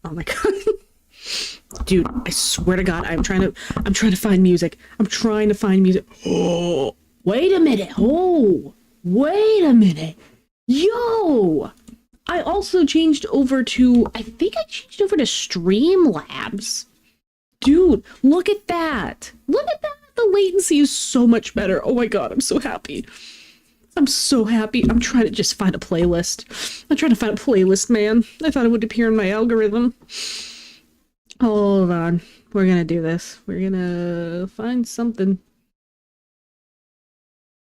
Oh my god. Dude, I swear to god, I'm trying to find music. I'm trying to find music. Oh, wait a minute. Oh, wait a minute. Yo! I also changed over to, I think I changed over to Streamlabs. Dude, look at that. Look at that. The latency is so much better. Oh my god, I'm so happy. I'm so happy. I'm trying to just find a playlist. I'm trying to find a playlist, man. I thought it would appear in my algorithm. Hold on. We're gonna do this. We're gonna find something.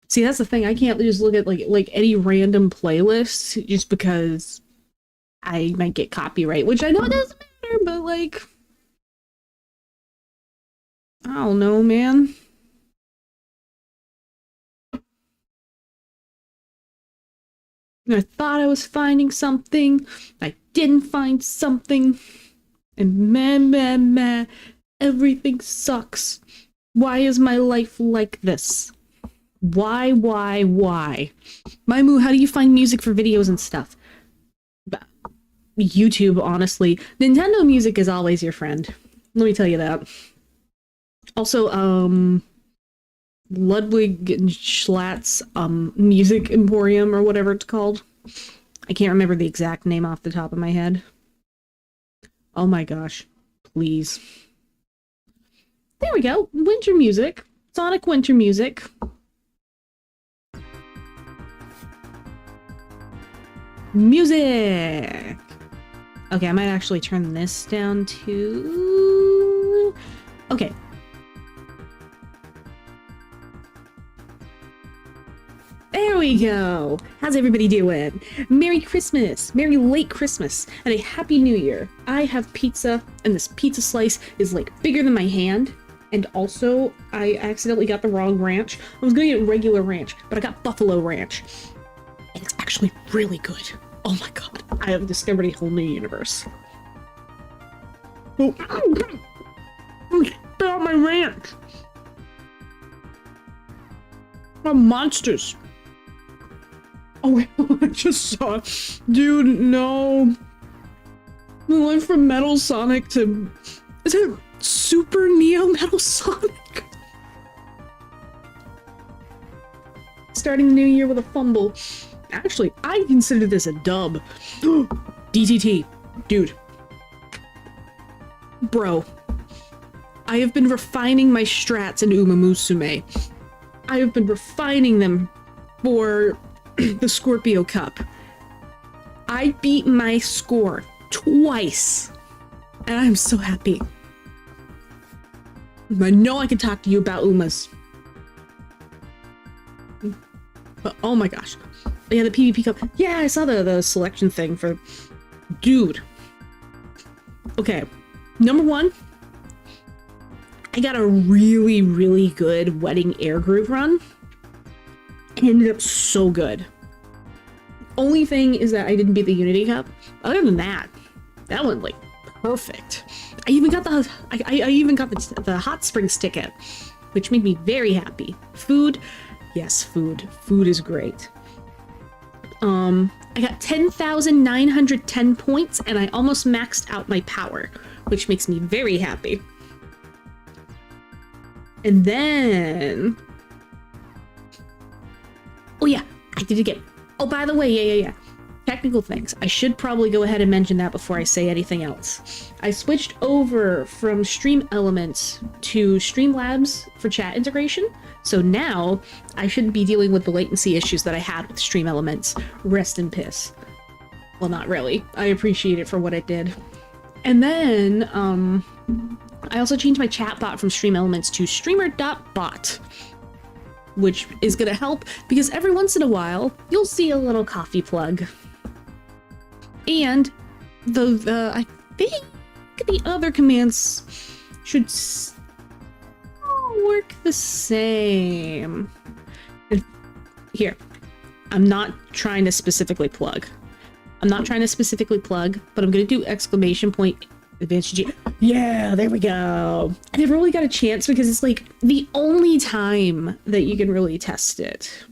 See, that's the thing. I can't just look at like any random playlist just because I might get copyright, which I know it doesn't matter, but like, I don't know, man. I thought I was finding something. I didn't find something. And meh, everything sucks. Why is my life like this? Why? Maimu, how do you find music for videos and stuff? YouTube, honestly. Nintendo music is always your friend. Let me tell you that. Also, Ludwig and Schlatt's Music Emporium or whatever it's called. I can't remember the exact name off the top of my head. Oh my gosh. Please. There we go. Winter music. Sonic winter music. Music! Okay, I might actually turn this down to... Okay. There we go! How's everybody doing? Merry Christmas! Merry late Christmas! And a Happy New Year! I have pizza, and this pizza slice is like bigger than my hand. And also, I accidentally got the wrong ranch. I was gonna get regular ranch, but I got buffalo ranch. And it's actually really good. Oh my god, I have discovered a whole new universe. Oh, spit out my ranch! I'm monsters! Oh wait, I just saw it. Dude, no. We went from Metal Sonic to... Is it Super Neo Metal Sonic? Starting the new year with a fumble. Actually, I consider this a dub. DTT. Dude. Bro. I have been refining my strats in Uma Musume. I have been refining them for the Scorpio Cup. I beat my score twice. And I'm so happy. I know I can talk to you about Umas. But oh my gosh. Yeah, the PvP Cup. Yeah, I saw the selection thing for... Dude. Okay. Number one. I got a really, really good wedding air groove run. It ended up so good. Only thing is that I didn't beat the Unity Cup. Other than that, that went like perfect. I even got the I even got the Hot Springs ticket, which made me very happy. Food, yes, food. Food is great. I got 10,910 points, and I almost maxed out my power, which makes me very happy. And then... Oh yeah, I did it again. Oh, by the way, yeah. Technical things. I should probably go ahead and mention that before I say anything else. I switched over from Stream Elements to Streamlabs for chat integration. So now I shouldn't be dealing with the latency issues that I had with Stream Elements. Rest in piss. Well, not really. I appreciate it for what it did. And then, I also changed my chat bot from Stream Elements to streamer.bot, which is gonna help because every once in a while, you'll see a little coffee plug. And I think the other commands should work the same. And here, I'm not trying to specifically plug. But I'm gonna do exclamation point advanced G. Yeah, there we go. I never really got a chance because it's like the only time that you can really test it.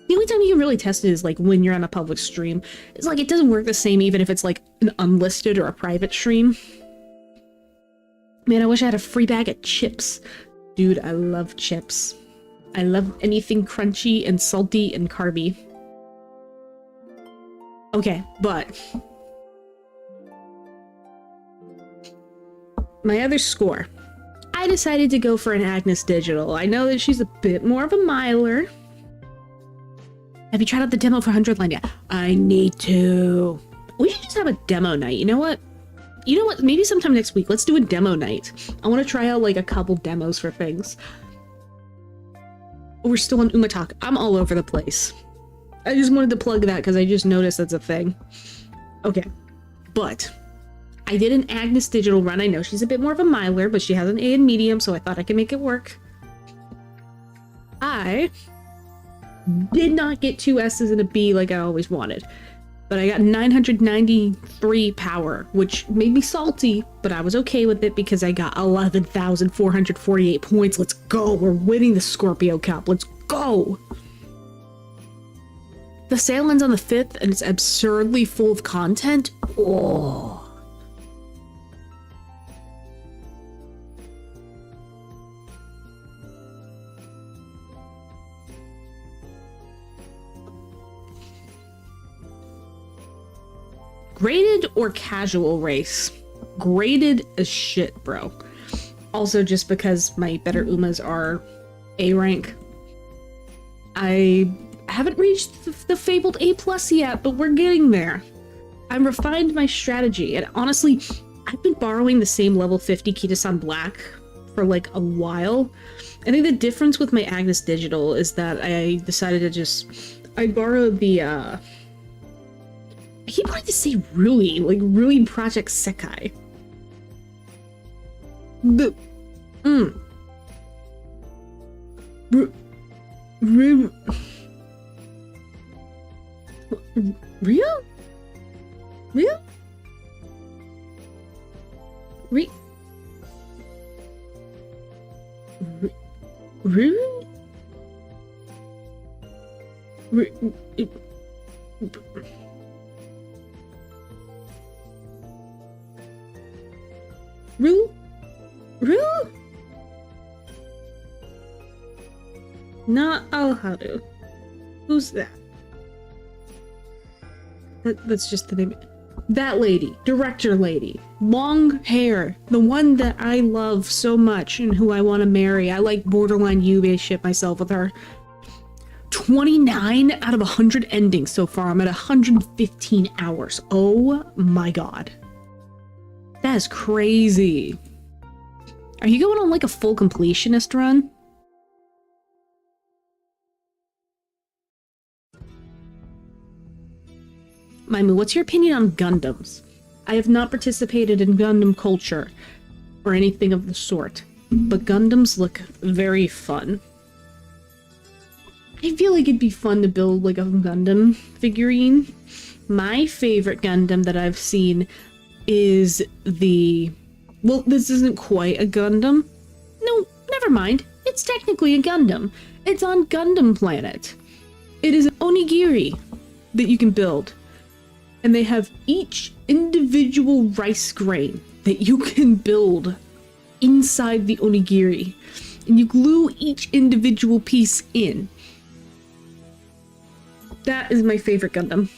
The only time you can really test it is like when you're on a public stream. It's like it doesn't work the same even if it's like an unlisted or a private stream. Man, I wish I had a free bag of chips. Dude, I love chips. I love anything crunchy and salty and carby. Okay, but my other score. I decided to go for an Agnes Digital. I know that she's a bit more of a miler. Have you tried out the demo for 100 line yet? I need to. We should just have a demo night. You know what? You know what? Maybe sometime next week, let's do a demo night. I want to try out like a couple demos for things. We're still on Umatalk. I'm all over the place. I just wanted to plug that because I just noticed that's a thing. Okay, but I did an Agnes Digital run. I know she's a bit more of a miler, but she has an A in medium, so I thought I could make it work. I did not get 2 S's and a B like I always wanted, but I got 993 power, which made me salty, but I was okay with it because I got 11,448 points. Let's go. We're winning the Scorpio Cup. Let's go. The sale ends on the 5th, and it's absurdly full of content. Oh. Graded or casual race? Graded as shit, bro. Also, just because my better Umas are A rank. I haven't reached the fabled A+ yet, but we're getting there. I've refined my strategy, and honestly, I've been borrowing the same level 50 Kitasan Black for like a while. I think the difference with my Agnes Digital is that I decided to just... I borrowed the, I keep wanting to say Rui, like Rui Project Sekai. The... Real? Real? Re... Really? Rue? Rue? Not Alharu. Who's that? That's just the name. That lady. Director lady. Long hair. The one that I love so much and who I want to marry. I like borderline Yube ship myself with her. 29 out of 100 endings so far. I'm at 115 hours. Oh my god. That is crazy. Are you going on like a full completionist run? Maimu, what's your opinion on Gundams? I have not participated in Gundam culture or anything of the sort, but Gundams look very fun. I feel like it'd be fun to build like a Gundam figurine. My favorite Gundam that I've seen is the... Well, this isn't quite a Gundam. No, never mind. It's technically a Gundam. It's on Gundam Planet. It is an onigiri that you can build. And they have each individual rice grain that you can build inside the onigiri. And you glue each individual piece in. That is my favorite Gundam.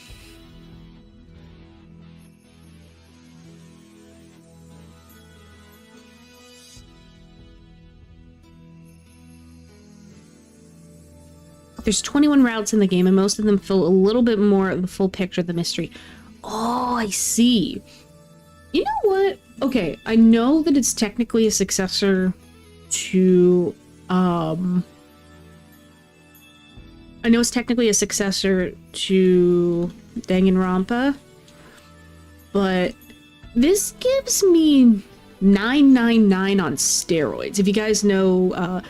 There's 21 routes in the game, and most of them fill a little bit more of the full picture of the mystery. Oh, I see. You know what? Okay, I know that it's technically a successor to, I know it's technically a successor to Danganronpa, but this gives me 999 on steroids. If you guys know,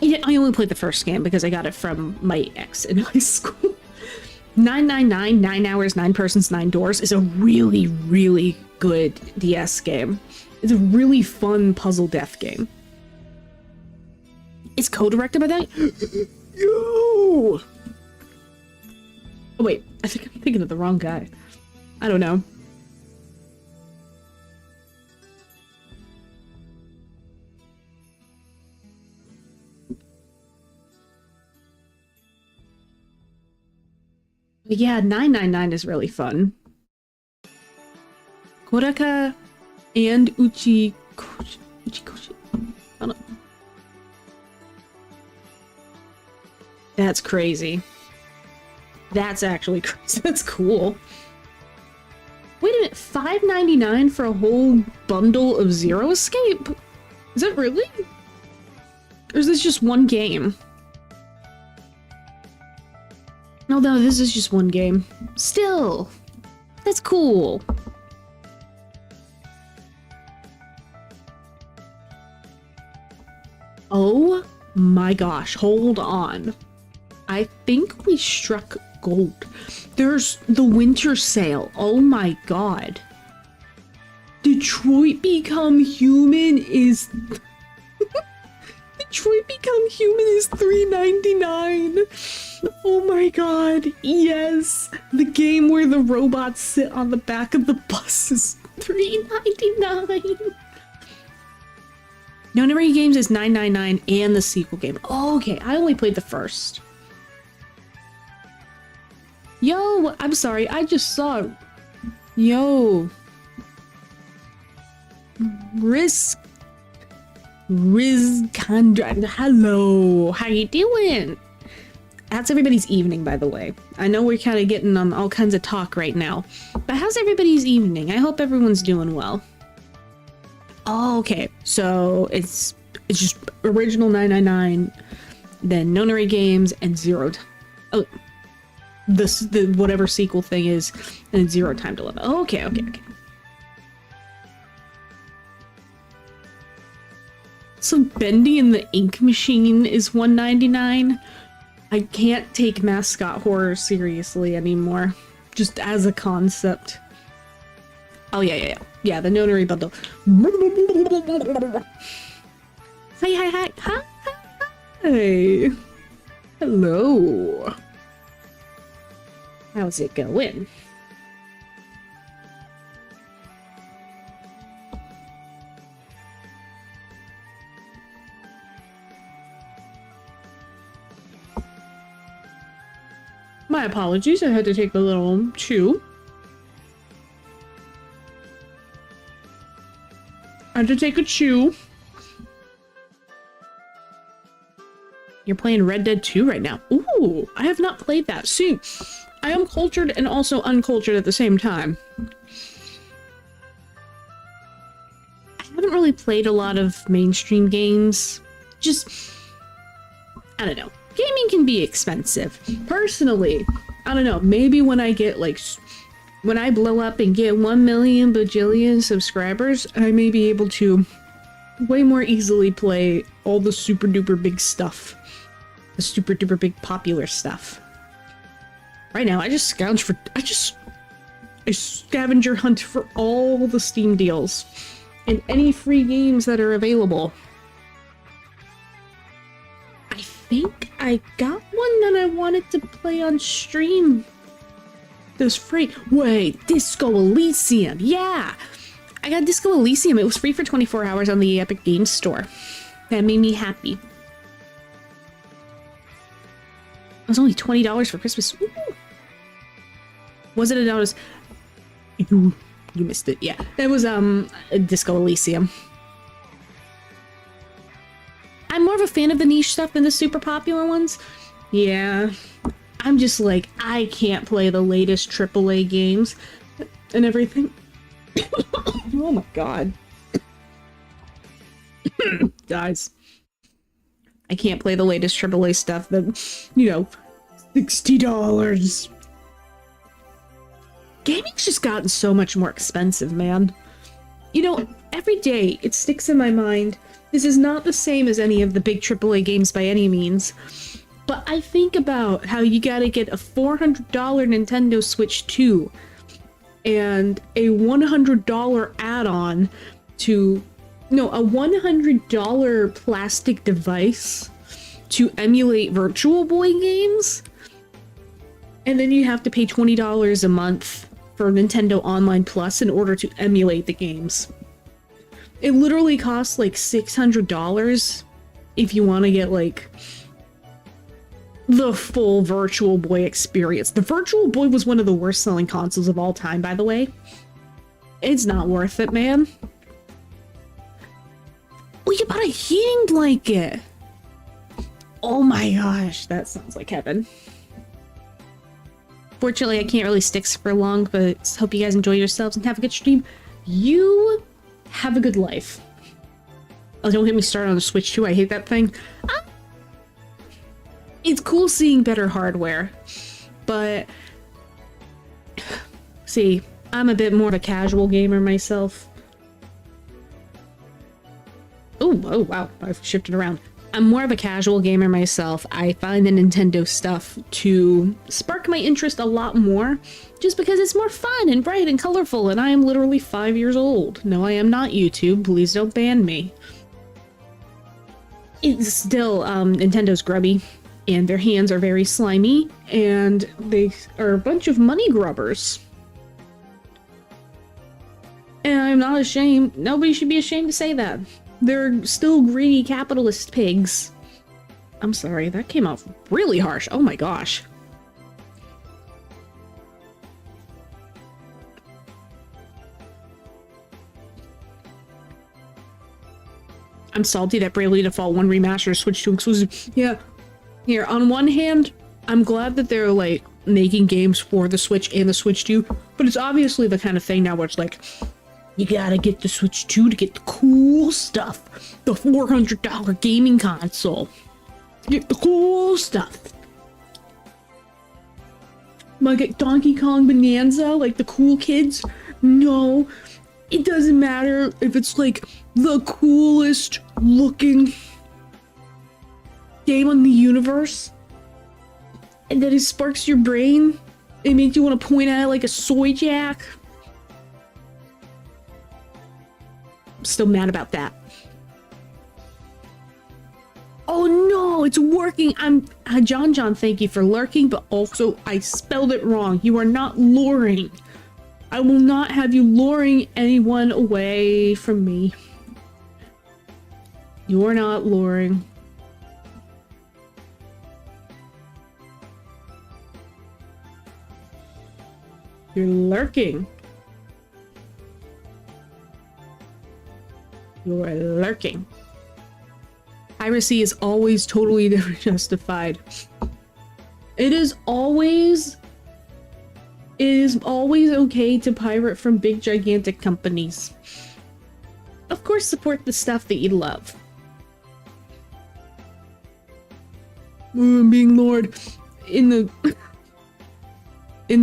I only played the first game because I got it from my ex in high school. 999, 9 hours, 9 persons, 9 doors is a really, really good DS game. It's a really fun puzzle death game. It's co-directed by that? Yo! Oh wait, I think I'm thinking of the wrong guy. I don't know. But yeah, 999 is really fun. Koraka and Uchikoshi. I don't... That's crazy. That's actually crazy. That's cool. Wait a minute, $5.99 for a whole bundle of Zero Escape? Is it really? Or is this just one game? No, this is just one game. Still, that's cool. Oh my gosh, hold on. I think we struck gold. There's the winter sale. Oh my god. Detroit Become Human is... Detroit Become Human is $3.99. Oh my god, yes. The game where the robots sit on the back of the bus is $3.99. Nonary Games is $9.99 and the sequel game. Oh, okay, I only played the first. Yo, I'm sorry, I just saw... Yo. Rizkandra, hello, how you doing? How's everybody's evening, by the way? I know we're kind of getting on all kinds of talk right now, but how's everybody's evening? I hope everyone's doing well. Oh, okay, so it's just original 999, then Nonary Games, and oh, the whatever sequel thing is, and Zero Time to Live. Oh, okay. So Bendy and the Ink Machine is $1.99. I can't take mascot horror seriously anymore, just as a concept. Oh yeah, the Nonary bundle. Hi. Hello. How's it going? My apologies, I had to take a little chew. I had to take a chew. You're playing Red Dead 2 right now. Ooh, I have not played that. See, I am cultured and also uncultured at the same time. I haven't really played a lot of mainstream games. Just, I don't know. Gaming can be expensive. Personally, I don't know, maybe when I get like, when I blow up and get 1 million bajillion subscribers, I may be able to way more easily play all the super duper big stuff. The super duper big popular stuff. Right now, I just a scavenger hunt for all the Steam deals and any free games that are available. I think I got one that I wanted to play on stream. That's free. Wait, Disco Elysium. Yeah, I got Disco Elysium. It was free for 24 hours on the Epic Games Store. That made me happy. It was only $20 for Christmas. Ooh. Was it $1? You missed it. Yeah, it was Disco Elysium. I'm more of a fan of the niche stuff than the super popular ones. Yeah, I'm just like, I can't play the latest AAA games and everything. Oh my god. Guys, I can't play the latest AAA stuff that, you know, $60. Gaming's just gotten so much more expensive, man. You know, every day it sticks in my mind, this is not the same as any of the big AAA games by any means, but I think about how you gotta get a $400 Nintendo Switch 2 and a $100 add-on to, no, a $100 plastic device to emulate Virtual Boy games. And then you have to pay $20 a month for Nintendo Online Plus in order to emulate the games. It literally costs like $600 if you want to get like the full Virtual Boy experience. The Virtual Boy was one of the worst selling consoles of all time, by the way. It's not worth it, man. Oh, you bought a heating blanket. Oh my gosh, that sounds like heaven. Fortunately, I can't really stick for long, but hope you guys enjoy yourselves and have a good stream. You have a good life. Oh, don't get me started on the Switch 2. I hate that thing. It's cool seeing better hardware, but see, I'm a bit more of a casual gamer myself. Oh, wow, I've shifted around. I'm more of a casual gamer myself. I find the Nintendo stuff to spark my interest a lot more, just because it's more fun and bright and colorful, and I am literally 5 years old. No, I am not YouTube. Please don't ban me. It's still, Nintendo's grubby, and their hands are very slimy, and they are a bunch of money grubbers. And I'm not ashamed. Nobody should be ashamed to say that. They're still greedy capitalist pigs. I'm sorry, that came out really harsh. Oh my gosh. I'm salty that Bravely Default 1 Remaster switched to exclusive. Yeah. Here, on one hand, I'm glad that they're like making games for the Switch and the Switch 2, but it's obviously the kind of thing now where it's like, you gotta get the Switch 2 to get the cool stuff. The $400 gaming console. Get the cool stuff. Like Donkey Kong Bonanza, like the cool kids. No, it doesn't matter if it's like the coolest looking game on the universe. And then it sparks your brain. It makes you want to point at it like a soy jack. Still mad about that. Oh no, it's working. I'm John, thank you for lurking, but also I spelled it wrong. You are not luring. I will not have you luring anyone away from me. You are not luring. You're lurking. You're lurking. Piracy is always totally justified. It is always okay to pirate from big gigantic companies. Of course, support the stuff that you love. Ooh, I'm being lured in the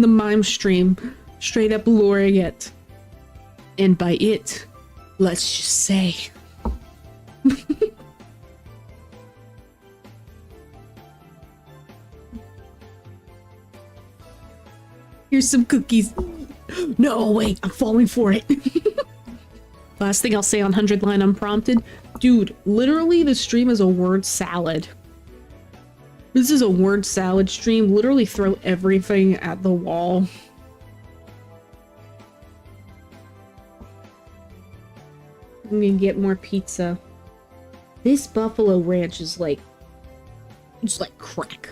mime stream, straight up luring it. And by it, let's just say. Here's some cookies. No, wait, I'm falling for it. Last thing I'll say on 100 Line Unprompted. Dude, literally the stream is a word salad. This is a word salad stream. Literally throw everything at the wall. I'm gonna get more pizza. This Buffalo Ranch is like, it's like crack.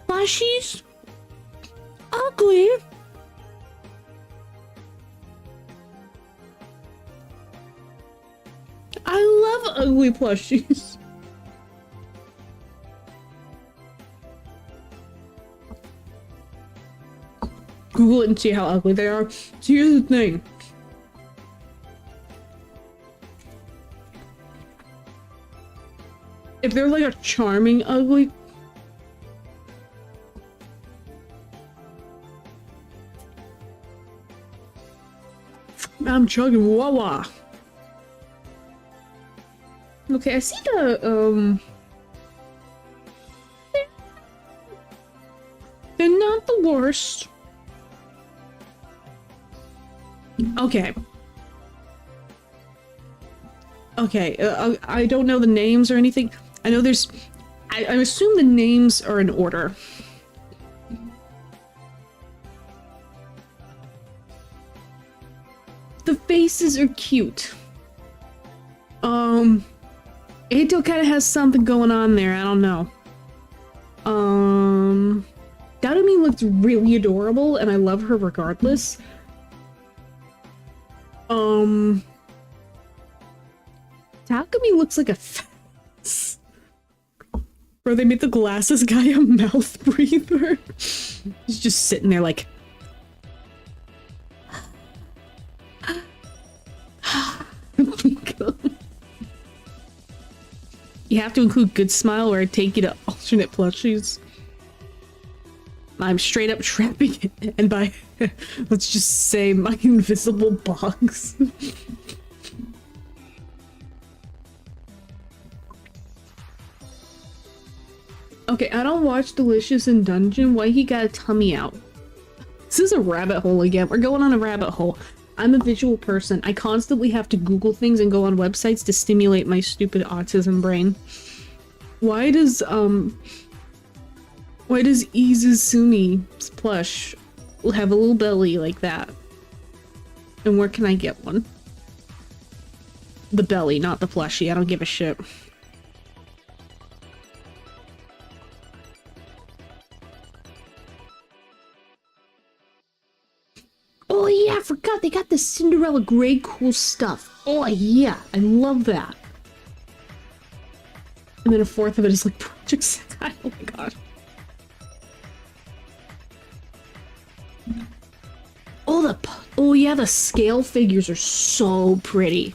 Plushies? Ugly. I love ugly plushies. Google it and see how ugly they are. So here's the thing. If they're like a charming ugly, I'm chugging Wawa. Okay, I see the they're not the worst. Okay. Okay, I don't know the names or anything. I know there's I assume the names are in order. The faces are cute. Eito kind of has something going on there. I don't know. Darumi looks really adorable, and I love her regardless. Takumi looks like a face. Bro, they made the glasses guy a mouth breather. He's just sitting there like... You have to include good smile or I take you to alternate plushies. I'm straight up trapping it, and by let's just say my invisible box. Okay, I don't watch Delicious in Dungeon. Why he got a tummy out? This is a rabbit hole again. We're going on a rabbit hole. I'm a visual person. I constantly have to Google things and go on websites to stimulate my stupid autism brain. Why does Izusumi's plush have a little belly like that? And where can I get one? The belly, not the plushie. I don't give a shit. Oh yeah, I forgot they got the Cinderella Grey cool stuff. Oh yeah, I love that. And then a fourth of it is like Project Sky. Oh my god. Oh yeah, the scale figures are so pretty.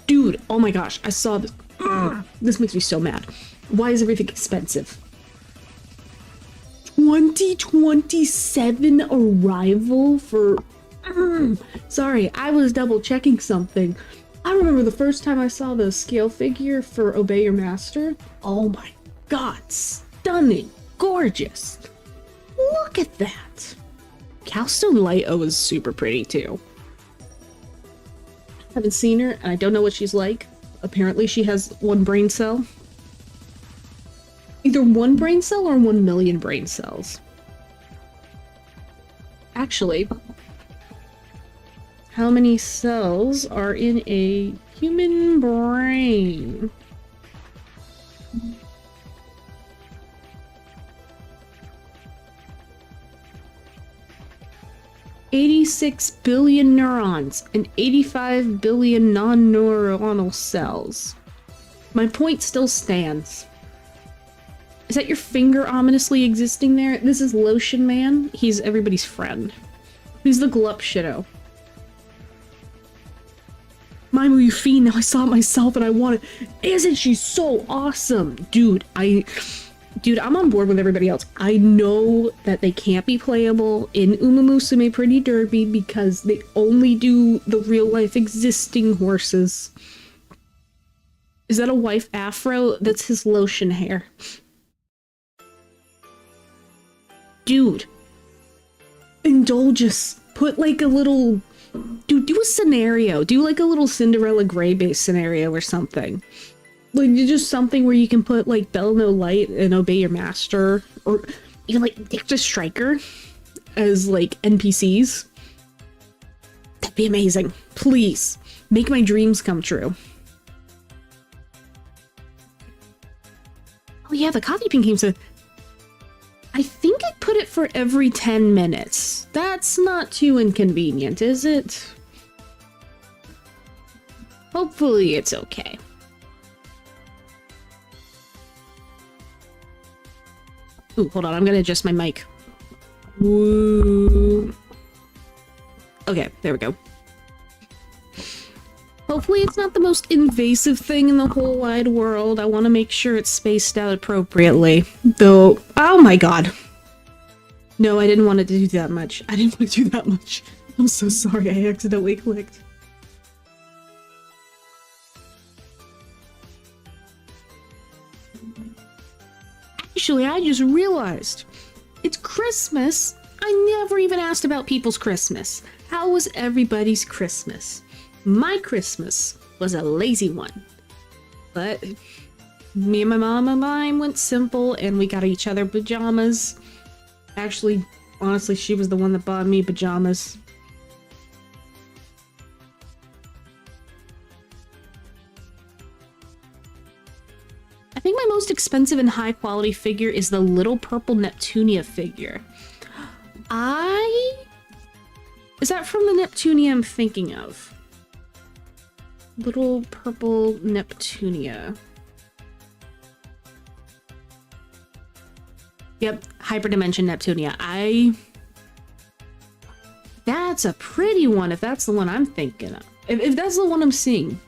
Dude, oh my gosh, I saw this. This makes me so mad. Why is everything expensive? 2027 arrival for... Sorry, I was double checking something. I remember the first time I saw the scale figure for Obey Your Master. Oh my god, stunning, gorgeous. Look at that. Cowstone Light-O is super pretty too. Haven't seen her, and I don't know what she's like. Apparently she has one brain cell. Either one brain cell or 1 million brain cells. Actually, how many cells are in a human brain? $86 billion neurons and 85 billion non-neuronal cells. My point still stands. Is that your finger ominously existing there? This is Lotion Man. He's everybody's friend. He's the glup shitto. Maimu, you fiend. Now I saw it myself and I want it. Isn't she so awesome? Dude, I'm on board with everybody else. I know that they can't be playable in Umamusume Pretty Derby because they only do the real life existing horses. Is that a wife afro? That's his lotion hair. Dude, indulge us. Put like a little... Dude, do a scenario. Do like a little Cinderella Grey based scenario or something. Like, just something where you can put like Bell No Light and Obey Your Master, or even like Dicta Striker as like NPCs. That'd be amazing. Please, make my dreams come true. Oh yeah, the coffee pin came to... I think I put it for every 10 minutes. That's not too inconvenient, is it? Hopefully it's okay. Ooh, hold on, I'm gonna adjust my mic. Woo. Okay, there we go. Hopefully it's not the most invasive thing in the whole wide world. I want to make sure it's spaced out appropriately. Though, oh my god. No, I didn't want it to do that much. I didn't want to do that much. I'm so sorry, I accidentally clicked. Actually, I just realized. It's Christmas. I never even asked about people's Christmas. How was everybody's Christmas? My Christmas was a lazy one, but me and my mom and mine went simple and we got each other pajamas. Actually, honestly, she was the one that bought me pajamas. I think my most expensive and high quality figure is the little purple Neptunia figure. Is that from the Neptunia I'm thinking of? Little purple Neptunia. Yep, Hyperdimension Neptunia. That's a pretty one if that's the one I'm thinking of. If that's the one I'm seeing.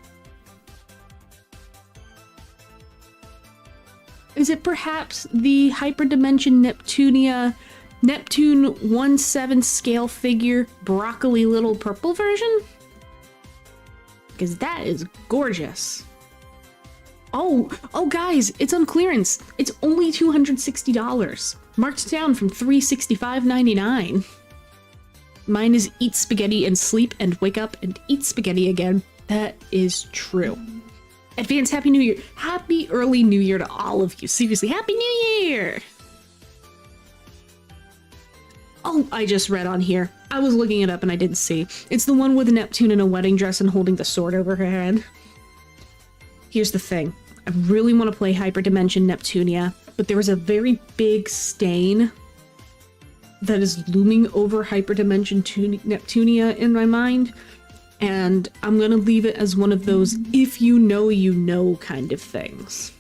Is it perhaps the Hyperdimension Neptunia Neptune 1/7 scale figure broccoli little purple version? Because that is gorgeous. Oh guys, it's on clearance. It's only $260. Marked down from $365.99. Mine is eat spaghetti and sleep and wake up and eat spaghetti again. That is true. Advance Happy New Year. Happy early New Year to all of you. Seriously, Happy New Year! Oh, I just read on here. I was looking it up and I didn't see. It's the one with Neptune in a wedding dress and holding the sword over her head. Here's the thing. I really want to play Hyperdimension Neptunia, but there is a very big stain that is looming over Hyperdimension Neptunia in my mind, and I'm gonna leave it as one of those if you know kind of things.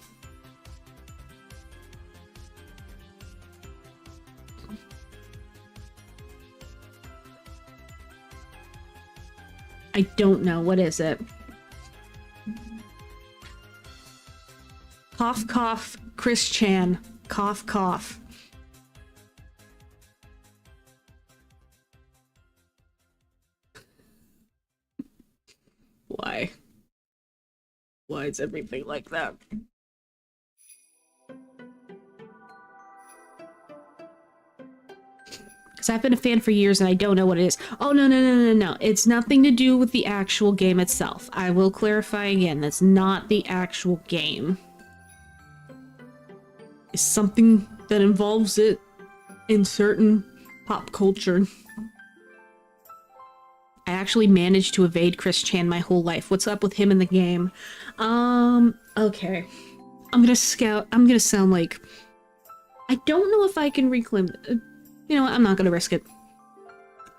I don't know. What is it? Cough, cough, Chris Chan. Cough, cough. Why? Why is everything like that? Because I've been a fan for years and I don't know what it is. Oh, no. It's nothing to do with the actual game itself. I will clarify again. That's not the actual game. It's something that involves it in certain pop culture. I actually managed to evade Chris Chan my whole life. What's up with him in the game? Okay. I'm gonna sound like... I don't know if I can reclaim... You know what? I'm not gonna risk it.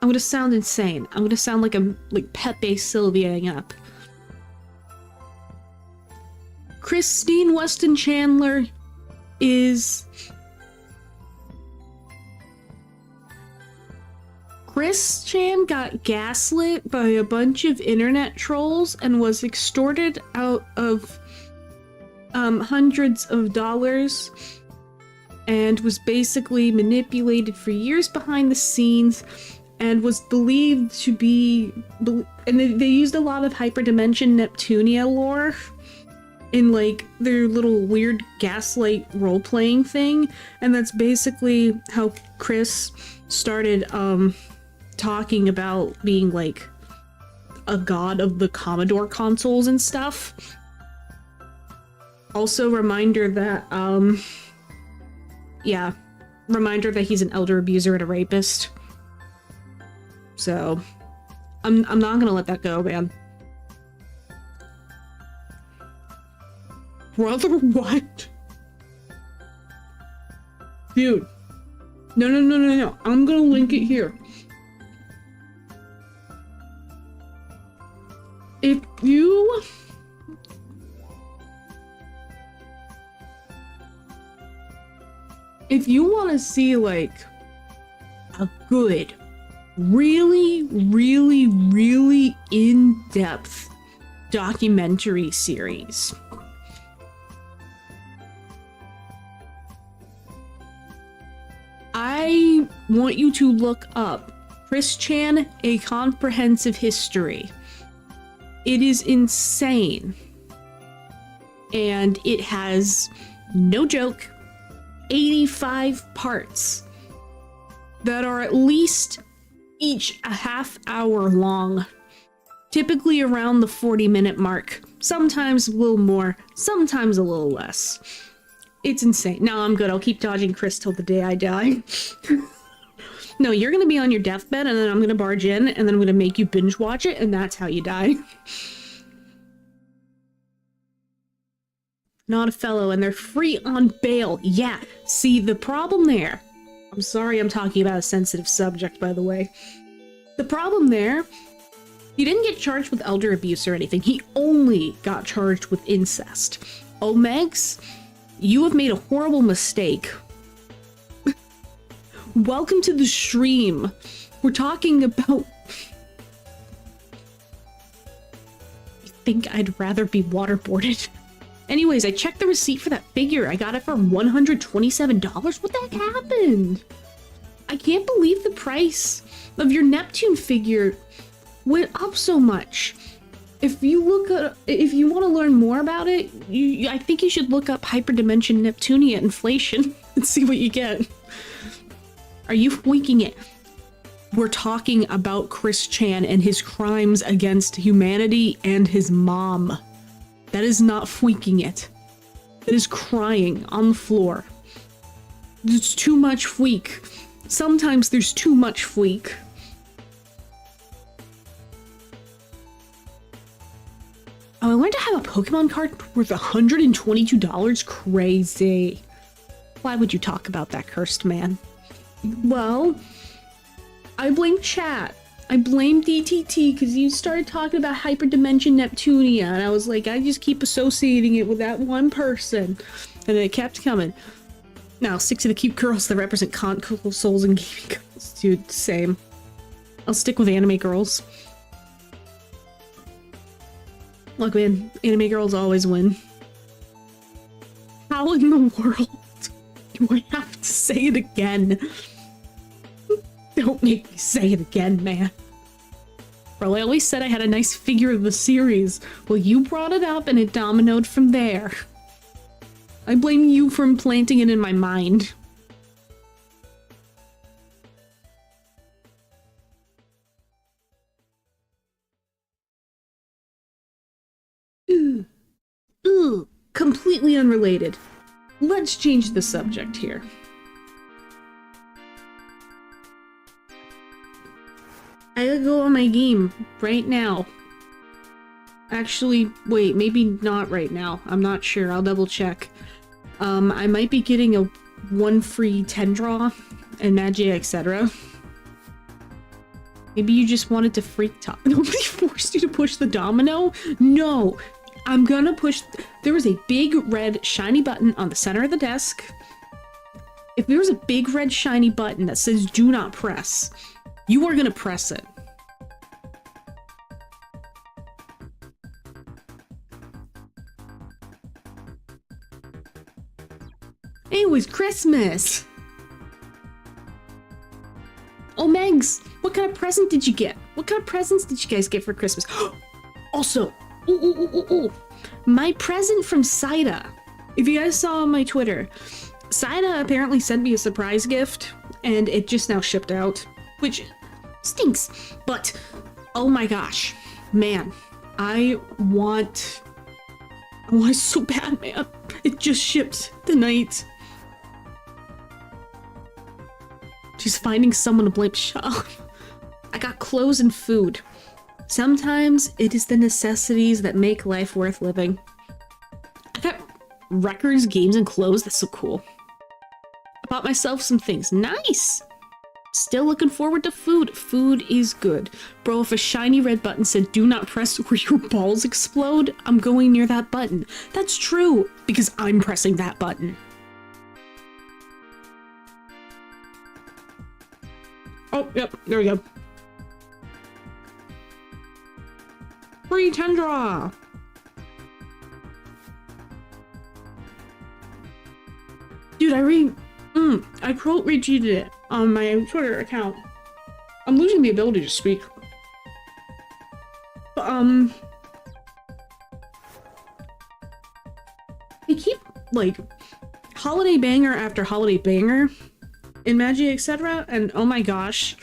I'm gonna sound insane. I'm gonna sound like I'm Pepe Sylviaing up. Christine Weston Chandler is... Chris Chan got gaslit by a bunch of internet trolls and was extorted out of hundreds of dollars and was basically manipulated for years behind the scenes and was believed to be... And they used a lot of Hyperdimension Neptunia lore in their little weird gaslight role-playing thing, and that's basically how Chris started talking about being a god of the Commodore consoles and stuff. Also, reminder that reminder that he's an elder abuser and a rapist. So I'm not gonna let that go, man. Brother, what? Dude. No. I'm gonna link it here. If you... If you want to see, a good, really in-depth documentary series, I want you to look up Chris Chan, A Comprehensive History. It is insane. And it has, no joke, 85 parts that are at least each a half hour long. typically around the 40-minute mark. Sometimes a little more, sometimes a little less. It's insane. No, I'm good. I'll keep dodging Chris till the day I die. No, you're gonna be on your deathbed, and then I'm gonna barge in, and then I'm gonna make you binge watch it, and that's how you die. Not a fellow, and they're free on bail. Yeah, see, the problem there... I'm sorry I'm talking about a sensitive subject, by the way. The problem there... He didn't get charged with elder abuse or anything. He only got charged with incest. Oh, Megs, you have made a horrible mistake. Welcome to the stream. We're talking about... I think I'd rather be waterboarded. Anyways, I checked the receipt for that figure. I got it for $127. What the heck happened? I can't believe the price of your Neptune figure went up so much. If you look at, if you want to learn more about it, I think you should look up hyperdimension Neptunia inflation and see what you get. Are you freaking it? We're talking about Chris Chan and his crimes against humanity and his mom. That is not freaking it. That is crying on the floor. There's too much freak. Sometimes there's too much freak. Oh, I learned to have a Pokemon card worth $122? Crazy. Why would you talk about that, cursed man? Well, I blame chat. I blame DTT because you started talking about hyperdimension Neptunia, and I was like, I just keep associating it with that one person, and it kept coming. Now, stick to the cute girls that represent consoles and gaming girls. Dude, same. I'll stick with anime girls. Look, man, anime girls always win. How in the world do I have to say it again? Don't make me say it again, man. Bro, I always said I had a nice figure of the series. Well, you brought it up and it dominoed from there. I blame you for implanting it in my mind. Ooh, completely unrelated. Let's change the subject here. I gotta go on my game right now. Actually, wait, maybe not right now. I'm not sure. I'll double check. I might be getting a 1 free 10 draw and magic, etc. Maybe you just wanted to freak talk. Nobody forced you to push the domino? No, I'm gonna push. There was a big red shiny button on the center of the desk. If there was a big red shiny button that says do not press, you are gonna press it. It was Christmas! Oh, Megs, what kind of present did you get? What kind of presents did you guys get for Christmas? Also, my present from Saida. If you guys saw on my Twitter, Saida apparently sent me a surprise gift, and it just now shipped out, which stinks. But, oh my gosh, man, I want it so bad, man. It just shipped tonight. Just finding someone to blame. Shut up. I got clothes and food. Sometimes it is the necessities that make life worth living. I got records, games, and clothes. That's so cool. I bought myself some things. Nice! Still looking forward to food. Food is good. Bro, if a shiny red button said do not press where your balls explode, I'm going near that button. That's true, because I'm pressing that button. Oh, yep, there we go. Free Tundra! Dude, I quote retweeted it on my Twitter account. I'm losing the ability to speak. But, they keep, like, holiday banger after holiday banger in Magic, etc. And oh my gosh,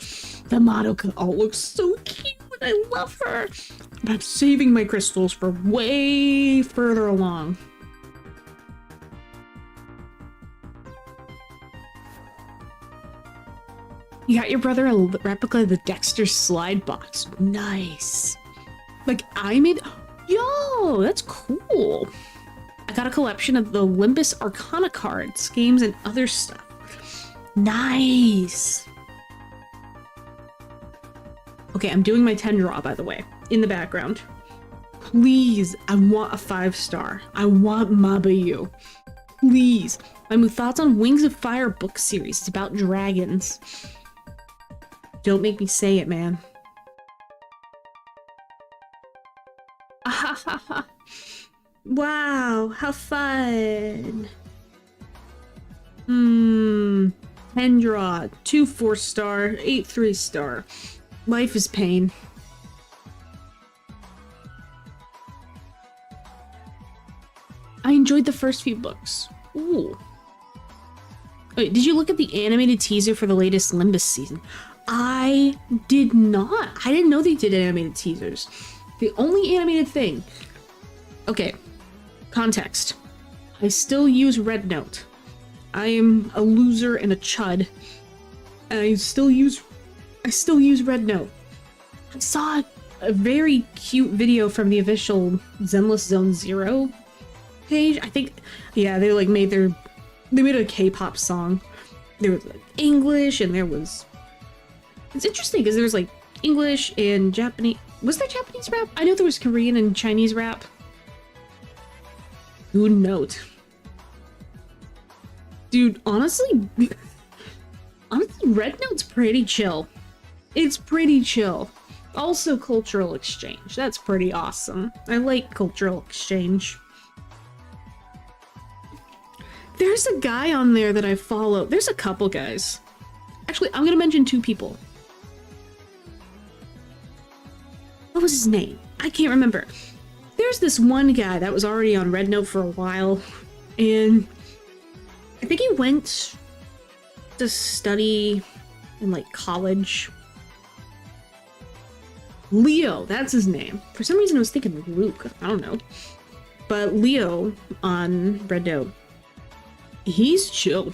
the Madoka all looks so cute. I love her. I'm saving my crystals for way further along. You got your brother a replica of the Dexter slide box. Nice. Like, I made... Yo, that's cool. I got a collection of the Limbus Arcana cards, games, and other stuff. Nice. Okay, I'm doing my 10 draw, by the way, in the background. Please, I want a 5-star. I want Mabayu. Please. Maimu thoughts on Wings of Fire book series. It's about dragons. Don't make me say it, man. Wow, how fun. 10 draw, 2 4-star, 8 3-star. Life is pain. I enjoyed the first few books. Ooh. Wait, did you look at the animated teaser for the latest Limbus season? I did not. I didn't know they did animated teasers. The only animated thing... Okay. Context. I still use Red Note. I am a loser and a chud. And I still use Red Note. I saw a very cute video from the official Zenless Zone Zero page. I think, yeah, they like made a K-pop song. There was like English and there was... It's interesting because there's like English and Japanese. Was there Japanese rap? I know there was Korean and Chinese rap. Who knows? Dude, honestly, Red Note's pretty chill. It's pretty chill. Also cultural exchange. That's pretty awesome. I like cultural exchange. There's a guy on there that I follow. There's a couple guys. Actually, I'm gonna mention 2 people. What was his name? I can't remember. There's this one guy that was already on Red Note for a while, and I think he went to study in like college. Leo, that's his name. For some reason I was thinking Luke, I don't know. But Leo on Red Note, he's chill.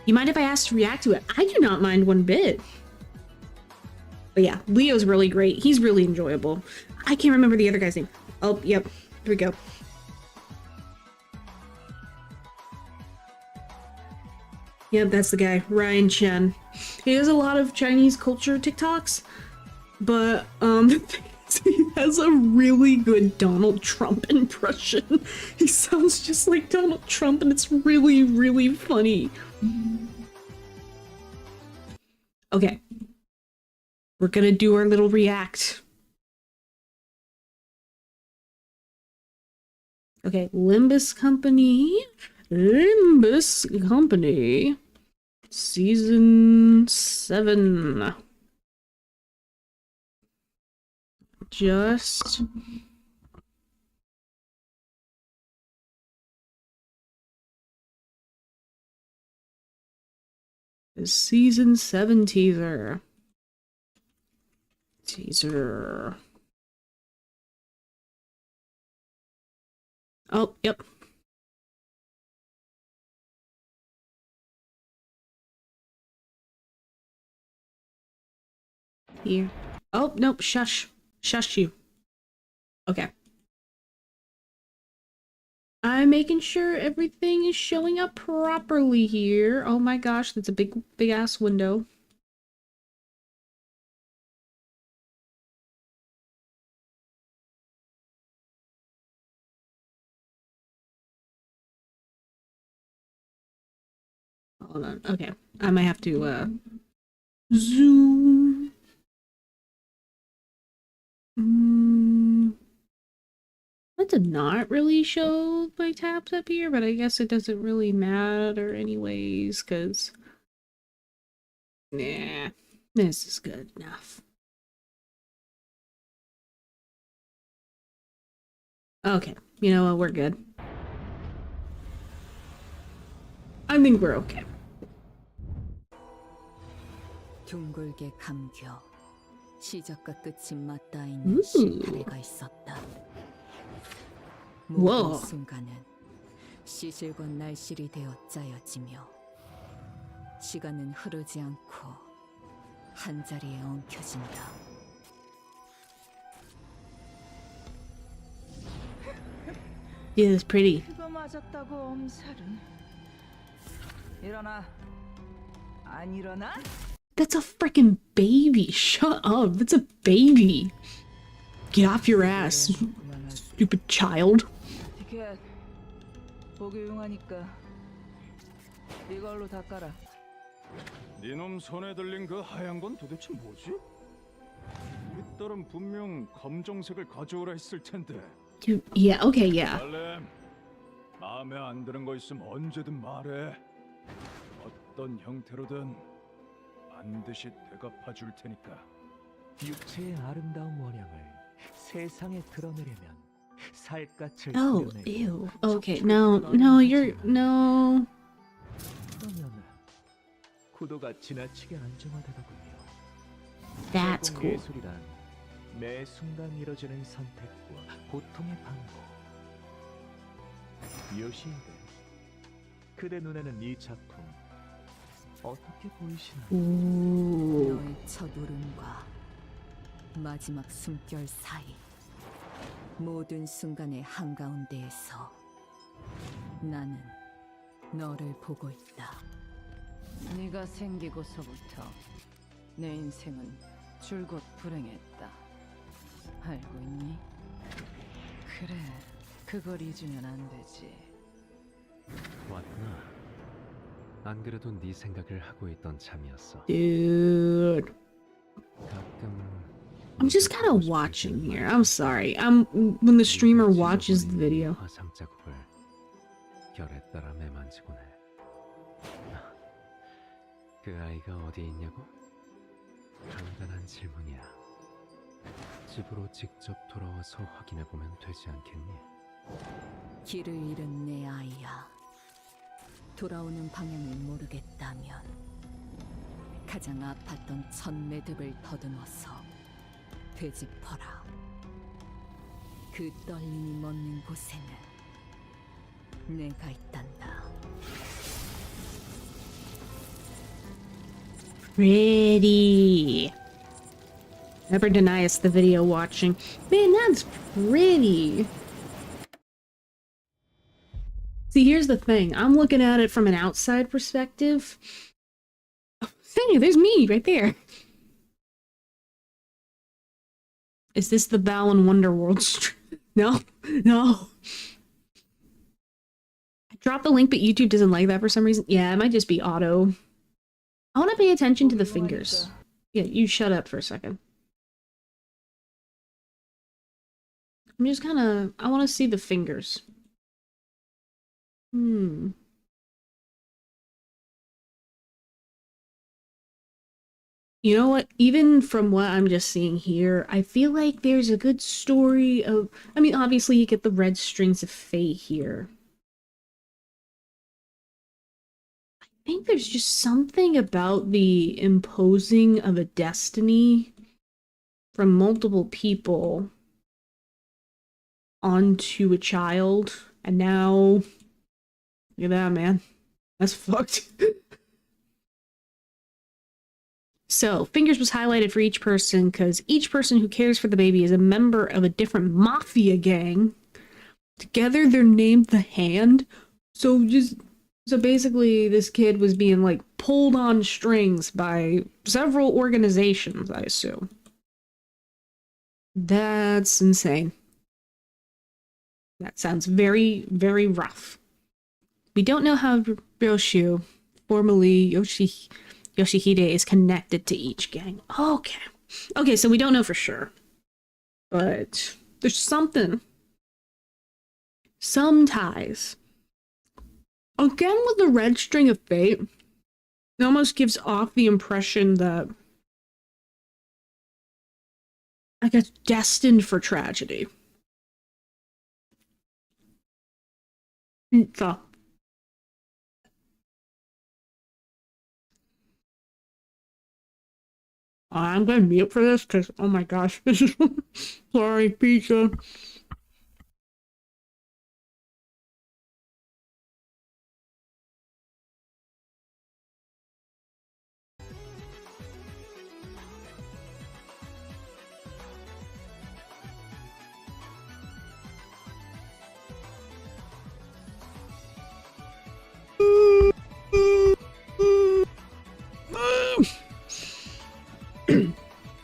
You mind if I ask to react to it? I do not mind one bit. But yeah, Leo's really great. He's really enjoyable. I can't remember the other guy's name. Oh, yep. Here we go. Yep, that's the guy. Ryan Chen. He has a lot of Chinese culture TikToks, but the thing is, he has a really good Donald Trump impression. He sounds just like Donald Trump, and it's really, really funny. Okay. We're gonna do our little react. Okay, Limbus Company, Season 7. Just... the Season 7 teaser. Oh, yep. Here. Oh, nope, shush. Shush you. Okay. I'm making sure everything is showing up properly here. Oh my gosh, that's a big ass window. Hold on. Okay. I might have to zoom. That did not really show my tabs up here, but I guess it doesn't really matter anyways, because nah, this is good enough. Okay, you know what, we're good. I think we're okay. 둥글게 감겨 시작과 끝이 맞닿아 있는 실타래가 있었다. 모든 순간은 시실과 날실이 되어 짜여지며 시간은 흐르지 않고 한자리에 엉켜진다. Yeah, it's pretty. 그거 맞았다고 엄살은. 일어나. 안 일어나? That's a freaking baby. Shut up. That's a baby. Get off your ass, stupid child. 티켓. 보기 용하니까 이걸로 닦아라. 네놈 손에 들린 그 하얀 건 도대체 뭐지? 우리 딸은 분명 검정색을 가져오라 했을 텐데. Dude, yeah, okay, yeah. 달렘, 마음에 안 드는 거 있으면 언제든 말해. 어떤 형태로든 반드시 되갚아 줄 테니까. 육체의 아름다운 원형을 세상에 드러내려면 살갗을 Oh, 드러내고 ew. Okay, no, you're, no. 그러면 구도가 지나치게 안정화되더군요. That's 결국 cool. 예술이란 매 순간 이뤄지는 선택과 고통의 반복. 요시히데, 그대 눈에는 이 작품 어떻게 보이시나요? Ooh. 너의 첫 울음과 마지막 숨결 사이 모든 순간의 한가운데에서 나는 너를 보고 있다. 네가 생기고서부터 내 인생은 줄곧 불행했다. 알고 있니? 그래, 그걸 잊으면 안 되지. 왔구나. 안 그래도 네 생각을 하고 있던 참이었어. Dude. 가끔 I'm just kind of watching here. I'm sorry. When the streamer watches the video. 화상 자국을 결에 따라 매만지곤 해. 그 아이가 어디 있냐고? 간단한 질문이야. 집으로 직접 돌아와서 확인해 보면 되지 않겠니? 길을 잃은 내 아이야. 돌아오는 방향을 모르겠다면 가장 아팠던 첫 매듭을 더듬어서 되짚어라. 그 떨림이 멎는 곳에는 내가 있단다. Pretty. Never deny us the video watching. Man, that's pretty. See, here's the thing. I'm looking at it from an outside perspective. Hey, there's me right there. Is this the Balan Wonderworld stream? No, no. I dropped the link, but YouTube doesn't like that for some reason. Yeah, it might just be auto. I want to pay attention to the fingers. Yeah, you shut up for a second. I'm just kind of... I want to see the fingers. You know what? Even from what I'm just seeing here, I feel like there's a good story of... I mean, obviously you get the red strings of fate here. I think there's just something about the imposing of a destiny from multiple people onto a child, and now... Look at that, man. That's fucked. So, Fingers was highlighted for each person because each person who cares for the baby is a member of a different mafia gang. Together, they're named the Hand. So basically, this kid was being, like, pulled on strings by several organizations, I assume. That's insane. That sounds very, very rough. We don't know how Ryoshu, formerly Yoshihide, is connected to each gang. Okay. Okay, so we don't know for sure. But there's something. Some ties. Again, with the red string of fate, it almost gives off the impression that I guess destined for tragedy. So. I'm gonna mute for this because, oh my gosh, this is sorry, pizza.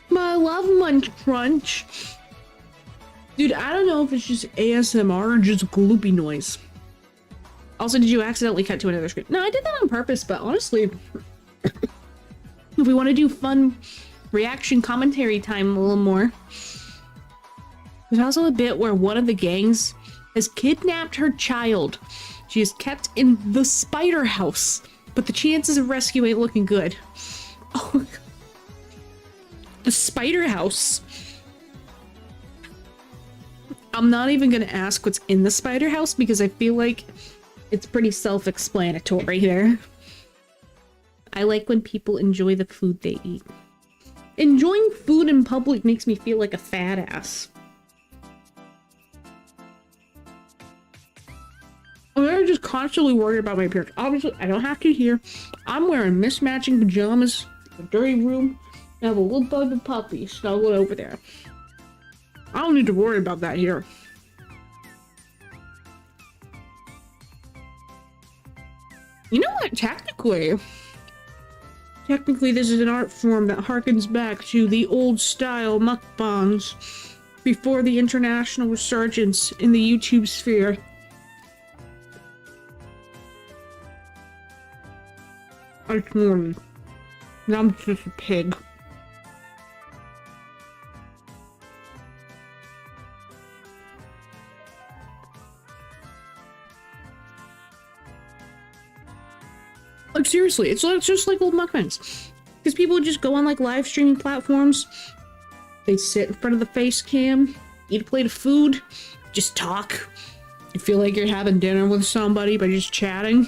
My love munch crunch. Dude, I don't know if it's just ASMR or just gloopy noise. Also, did you accidentally cut to another screen? No, I did that on purpose, but honestly, if we want to do fun reaction commentary time a little more, there's also a bit where one of the gangs has kidnapped her child. She is kept in the spider house, but the chances of rescue ain't looking good. Oh my god. The spider house. I'm not even gonna ask what's in the spider house because I feel like it's pretty self-explanatory there. I like when people enjoy the food they eat. Enjoying food in public makes me feel like a fat ass. I'm just constantly worried about my appearance. Obviously, I don't have to here. I'm wearing mismatching pajamas, a dirty room, and I have a little baby puppy snuggled over there. I don't need to worry about that here. You know what? Technically, this is an art form that harkens back to the old style mukbangs before the international resurgence in the YouTube sphere. It's morning. Now I'm just a pig. Like seriously, it's just like old mukbangs. Because people would just go on like live streaming platforms. They'd sit in front of the face cam, eat a plate of food, just talk. You feel like you're having dinner with somebody by just chatting.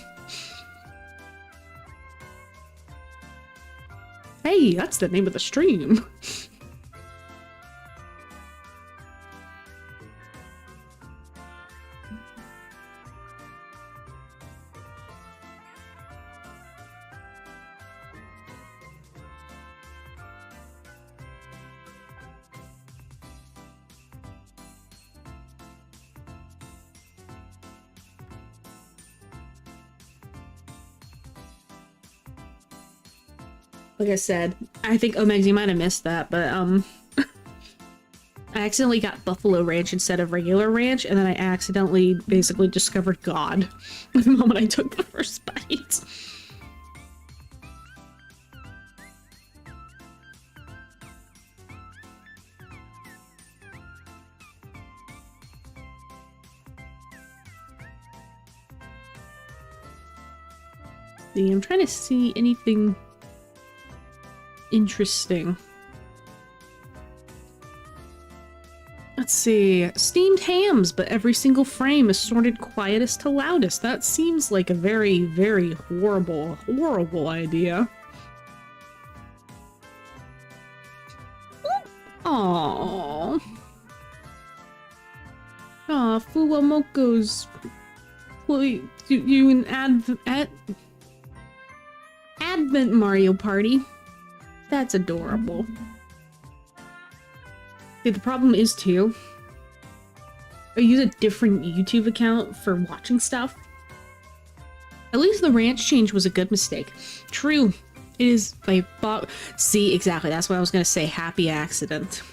Hey, that's the name of the stream. Like I said, I think Omegs, you might have missed that, but I accidentally got buffalo ranch instead of regular ranch, and then I accidentally basically discovered God the moment I took the first bite. See, I'm trying to see anything interesting. Let's see. Steamed hams, but every single frame is sorted quietest to loudest. That seems like a very, very horrible idea. Aww. Aw, Fuwamoko's you an Advent Mario Party. That's adorable. See, the problem is too, I use a different YouTube account for watching stuff. At least the ranch change was a good mistake. True, it is like see, exactly, that's what I was gonna say, happy accident.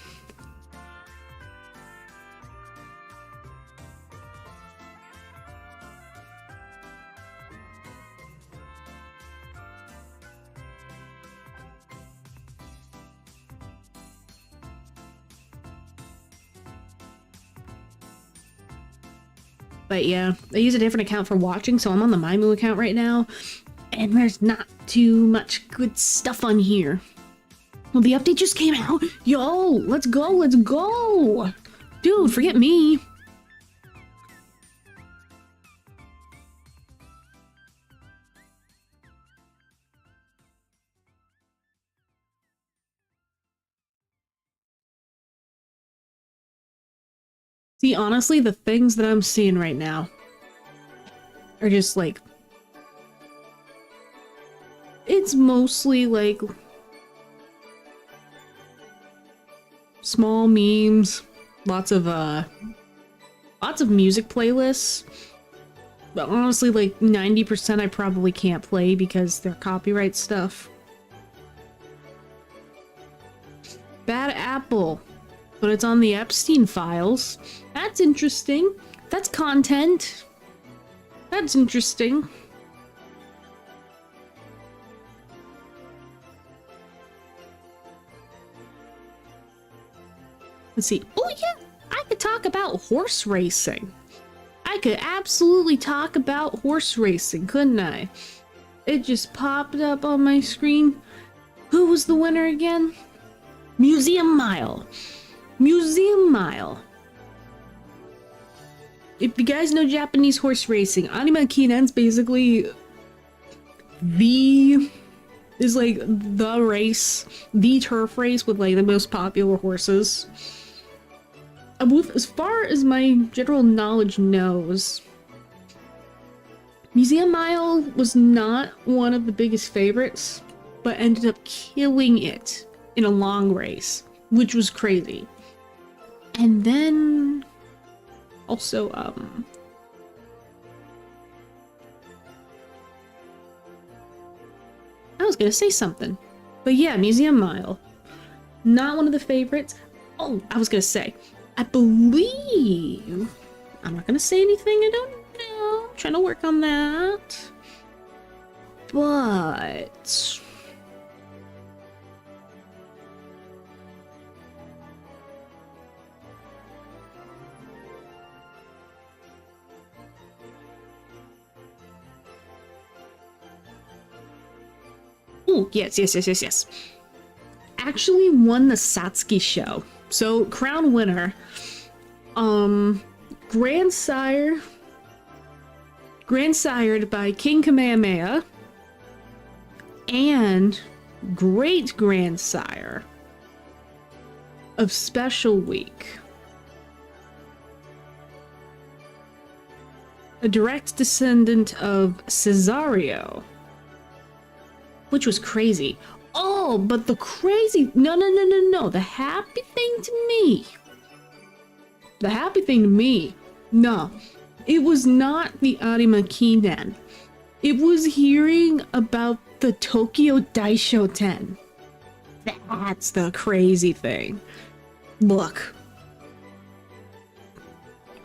But yeah, I use a different account for watching, so I'm on the Maimu account right now, and there's not too much good stuff on here. Well, the update just came out. Yo, let's go, let's go! Dude, forget me. See, honestly, the things that I'm seeing right now are just like, it's mostly like small memes, lots of music playlists. But honestly, like 90% I probably can't play because they're copyright stuff. Bad Apple, but it's on the Epstein files. That's interesting. That's content. That's interesting. Let's see. Oh yeah, I could talk about horse racing. I could absolutely talk about horse racing, couldn't I? It just popped up on my screen. Who was the winner again? Museum Mile. Museum Mile. If you guys know Japanese horse racing, Anima Kinen's basically the race, the turf race with like the most popular horses. As far as my general knowledge knows, Museum Mile was not one of the biggest favorites, but ended up killing it in a long race, which was crazy. And then also, I was gonna say something, but yeah, Museum Mile, not one of the favorites. Oh, I was gonna say, I believe, I'm not gonna say anything I don't know, I'm trying to work on that, but oh, yes. Actually won the Satsuki show. So, crown winner, grandsired by King Kamehameha, and great-grandsire of Special Week. A direct descendant of Cesario, which was crazy. Oh, but the crazy... No. The happy thing to me... No. It was not the Arima Kinen. It was hearing about the Tokyo Daisho 10. That's the crazy thing. Look.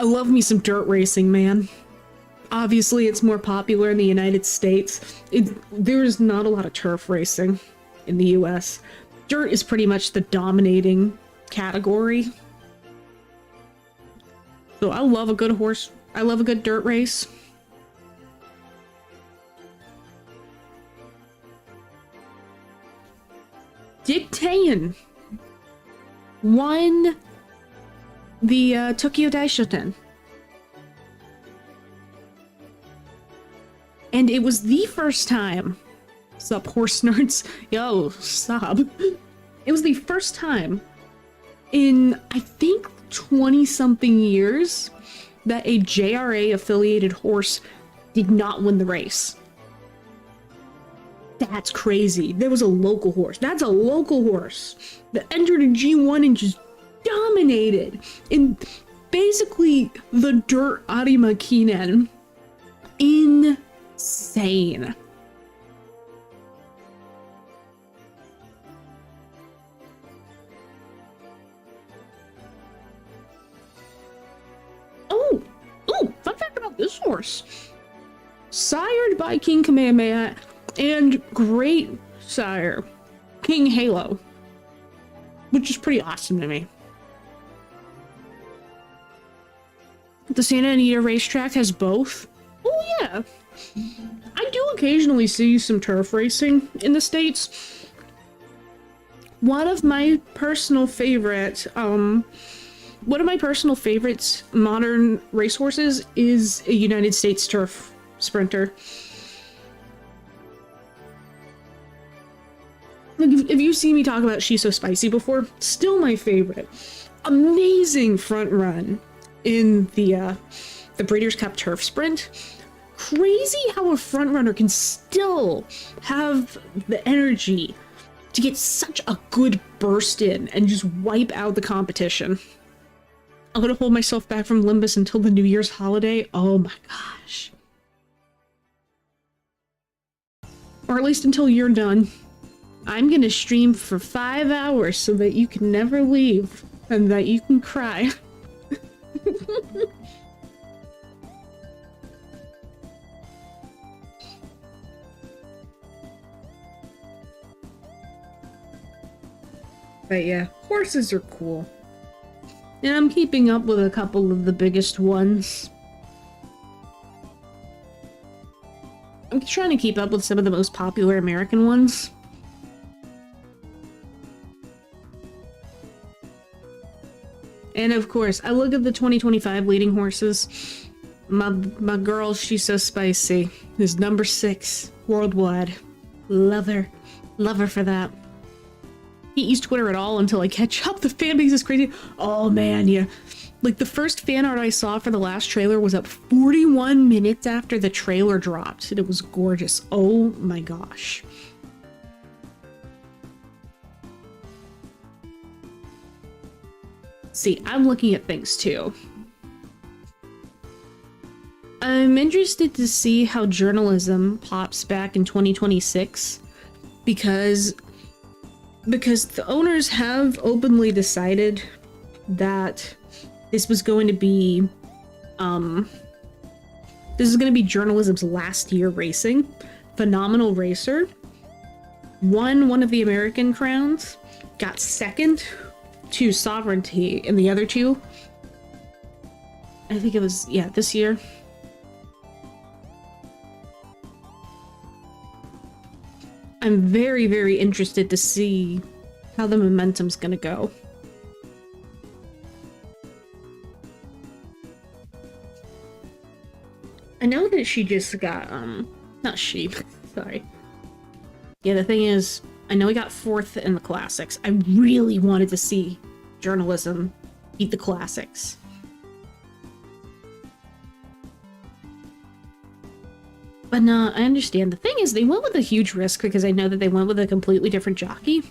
I love me some dirt racing, man. Obviously, it's more popular in the United States. There's not a lot of turf racing in the US. Dirt is pretty much the dominating category. So I love a good dirt race. Dick Tayan won the Tokyo Daishoten. And it was the first time, sup horse nerds, yo, stop. It was the first time in, I think, 20-something years that a JRA affiliated horse did not win the race. That's crazy. There was a local horse. That's a local horse that entered a G1 and just dominated in basically the dirt Arima Kinen. Insane. Fun fact about this horse. Sired by King Kamehameha and great sire, King Halo. Which is pretty awesome to me. The Santa Anita racetrack has both. Oh yeah. I do occasionally see some turf racing in the States. One of my personal favorites modern racehorses is a United States turf sprinter. Like, if you see me talk about She's So Spicy before, still my favorite. Amazing front run. in the Breeders' Cup Turf Sprint. Crazy how a front runner can still have the energy to get such a good burst in and just wipe out the competition. I'm gonna hold myself back from Limbus until the New Year's holiday. Oh my gosh. Or at least until you're done. I'm gonna stream for 5 hours so that you can never leave and that you can cry. But yeah, horses are cool. And I'm keeping up with a couple of the biggest ones. I'm trying to keep up with some of the most popular American ones. And of course, I look at the 2025 leading horses. My girl, she's so spicy, is number 6 worldwide. Love her. Love her for that. Can't use Twitter at all until I catch up. The fan base is crazy. Oh man, yeah. Like the first fan art I saw for the last trailer was up 41 minutes after the trailer dropped. And it was gorgeous. Oh my gosh. See, I'm looking at things too. I'm interested to see how journalism pops back in 2026 because the owners have openly decided that this was going to be this is going to be journalism's last year racing. Phenomenal racer. Won one of the American crowns, got second to Sovereignty, and the other two, I think it was, yeah, this year. I'm very, very interested to see how the momentum's gonna go. I know that she just got, not she, sorry. Yeah, the thing is, I know he got 4th in the classics. I really wanted to see journalism beat the classics. But no, I understand. The thing is, they went with a huge risk because I know that they went with a completely different jockey.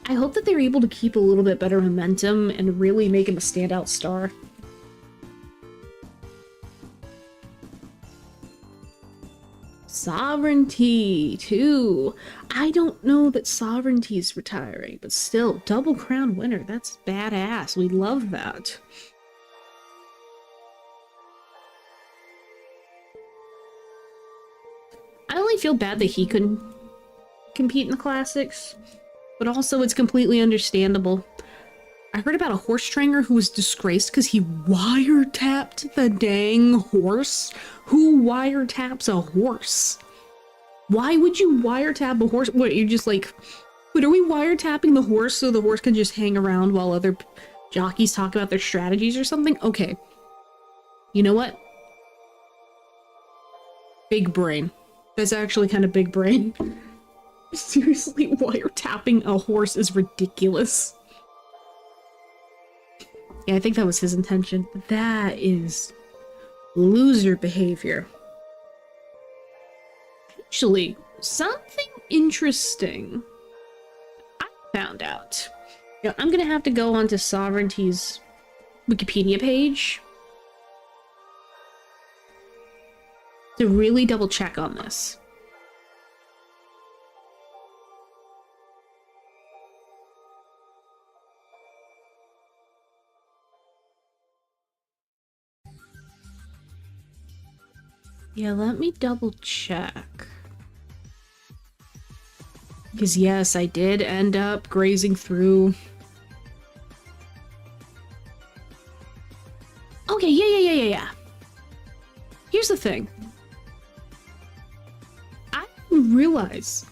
I hope that they're able to keep a little bit better momentum and really make him a standout star. Sovereignty, too. I don't know that Sovereignty's retiring, but still, double crown winner. That's badass. We love that. I only feel bad that he couldn't compete in the classics, but also it's completely understandable. I heard about a horse trainer who was disgraced because he wiretapped the dang horse. Who wiretaps a horse? Why would you wiretap a horse? What, you're just like, wait, are we wiretapping the horse so the horse can just hang around while other jockeys talk about their strategies or something? Okay. You know what? Big brain. That's actually kind of big brain. Seriously, wiretapping a horse is ridiculous. Yeah, I think that was his intention. That is loser behavior. Actually, something interesting I found out. Now, I'm gonna have to go onto Sovereignty's Wikipedia page to really double check on this. Yeah, let me double check. Because yes, I did end up grazing through. Okay, yeah. Here's the thing. I didn't realize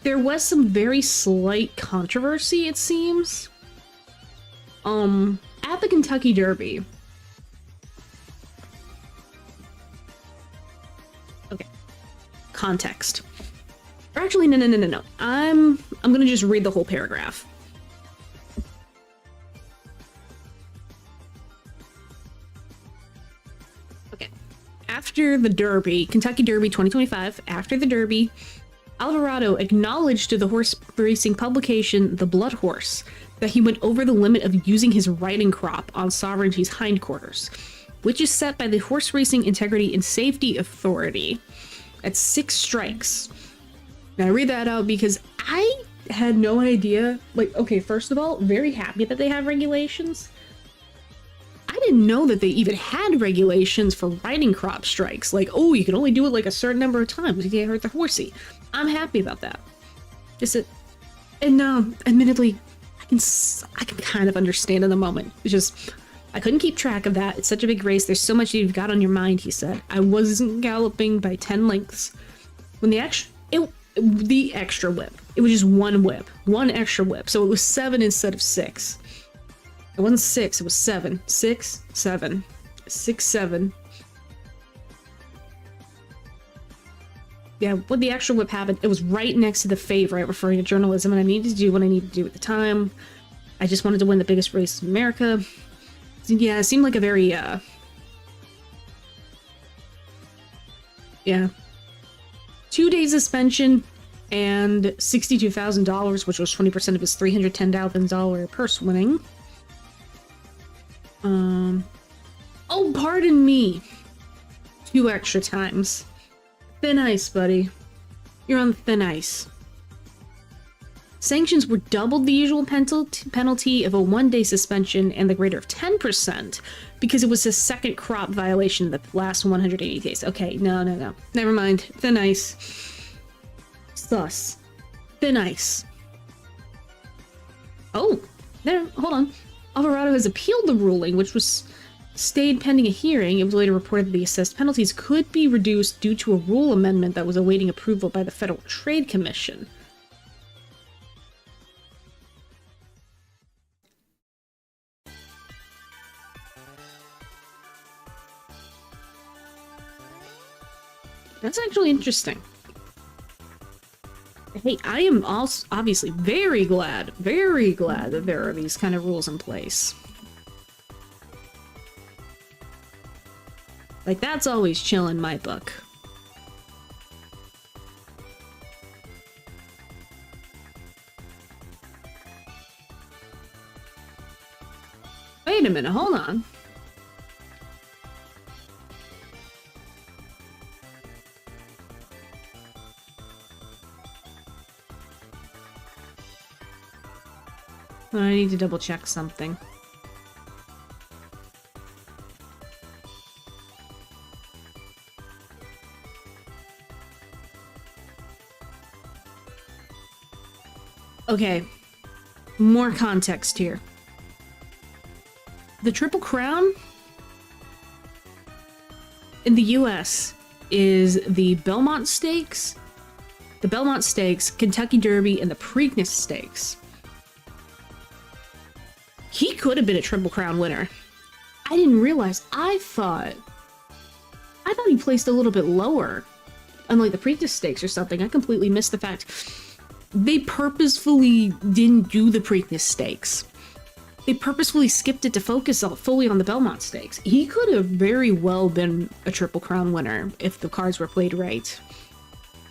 there was some very slight controversy, it seems. At the Kentucky Derby. Okay. Context. Or actually, no. I'm gonna just read the whole paragraph. Okay. After the Derby, Kentucky Derby 2025, after the Derby, Alvarado acknowledged to the horse racing publication The Blood Horse that he went over the limit of using his riding crop on Sovereignty's hindquarters, which is set by the Horse Racing Integrity and Safety Authority at 6 strikes. Now I read that out because I had no idea. Like, okay, first of all, very happy that they have regulations. I didn't know that they even had regulations for riding crop strikes. Like, oh, you can only do it like a certain number of times. You can't hurt the horsey. I'm happy about that. Just it, and admittedly, I can kind of understand in the moment. It's just I couldn't keep track of that. It's such a big race. There's so much you've got on your mind. He said. I wasn't galloping by 10 lengths when the extra whip. It was just one whip, one extra whip. So it was 7 instead of 6. It wasn't 6. It was 7. 6, 7, 6, 7. Yeah, when the extra whip happened, it was right next to the favorite, referring to journalism, and I needed to do what I needed to do at the time. I just wanted to win the biggest race in America. Yeah, it seemed like a very, yeah. 2 days suspension and $62,000, which was 20% of his $310,000 purse winning. Oh, pardon me. 2 extra times. Thin ice, buddy. You're on thin ice. Sanctions were doubled the usual penalty of a 1-day suspension and the greater of 10% because it was a second crop violation in the last 180 days. Okay, no. Never mind. Thin ice. Sus. Thin ice. Oh, there. Hold on. Alvarado has appealed the ruling, which was stayed pending a hearing. It was later reported that the assessed penalties could be reduced due to a rule amendment that was awaiting approval by the Federal Trade Commission. That's actually interesting. Hey, I am also obviously very glad that there are these kind of rules in place. Like, that's always chill in my book. Wait a minute, hold on. I need to double check something. Okay, more context here. The Triple Crown in the US is the Belmont Stakes, Kentucky Derby, and the Preakness Stakes. He could have been a Triple Crown winner. I didn't realize. I thought he placed a little bit lower on like the Preakness Stakes or something. I completely missed the fact. They purposefully didn't do the Preakness Stakes. They purposefully skipped it to focus fully on the Belmont Stakes. He could have very well been a Triple Crown winner if the cards were played right.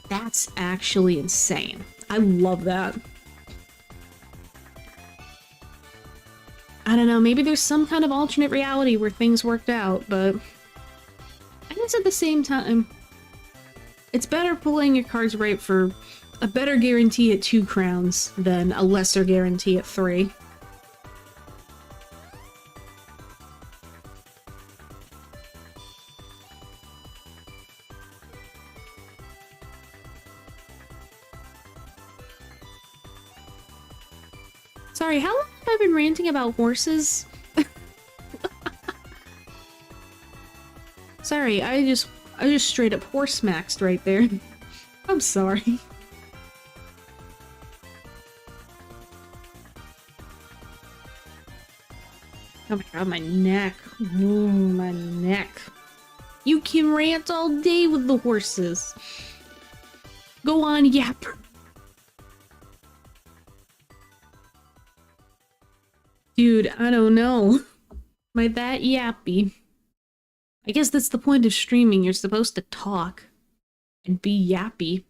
That's actually insane. I love that. I don't know, maybe there's some kind of alternate reality where things worked out, but I guess at the same time, it's better pulling your cards right for a better guarantee at 2 crowns than a lesser guarantee at 3. Sorry, how long have I been ranting about horses? Sorry, I just straight up horse maxed right there. I'm sorry. Oh my god, my neck. Ooh, my neck. You can rant all day with the horses. Go on, yap. Dude, I don't know. Am I that yappy? I guess that's the point of streaming. You're supposed to talk and be yappy.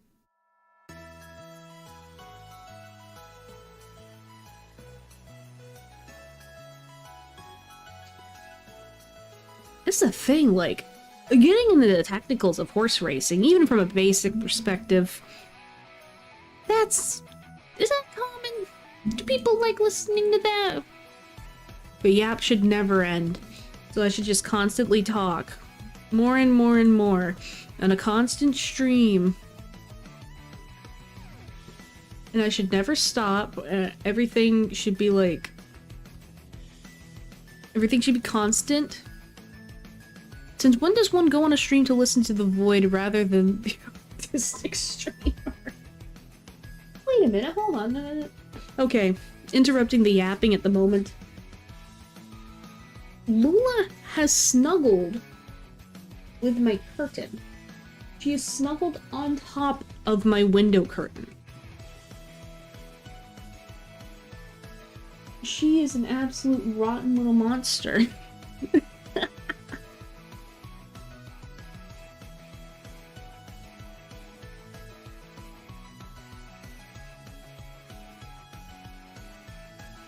That's the thing, like, getting into the technicals of horse racing, even from a basic perspective, is that common? Do people like listening to that? But yap should never end, so I should just constantly talk. More and more and more, on a constant stream. And I should never stop. Everything should be like... Everything should be constant. Since when does one go on a stream to listen to the void rather than the artistic streamer? Wait a minute, hold on. No. Okay, interrupting the yapping at the moment. Lula has snuggled with my curtain. She is snuggled on top of my window curtain. She is an absolute rotten little monster.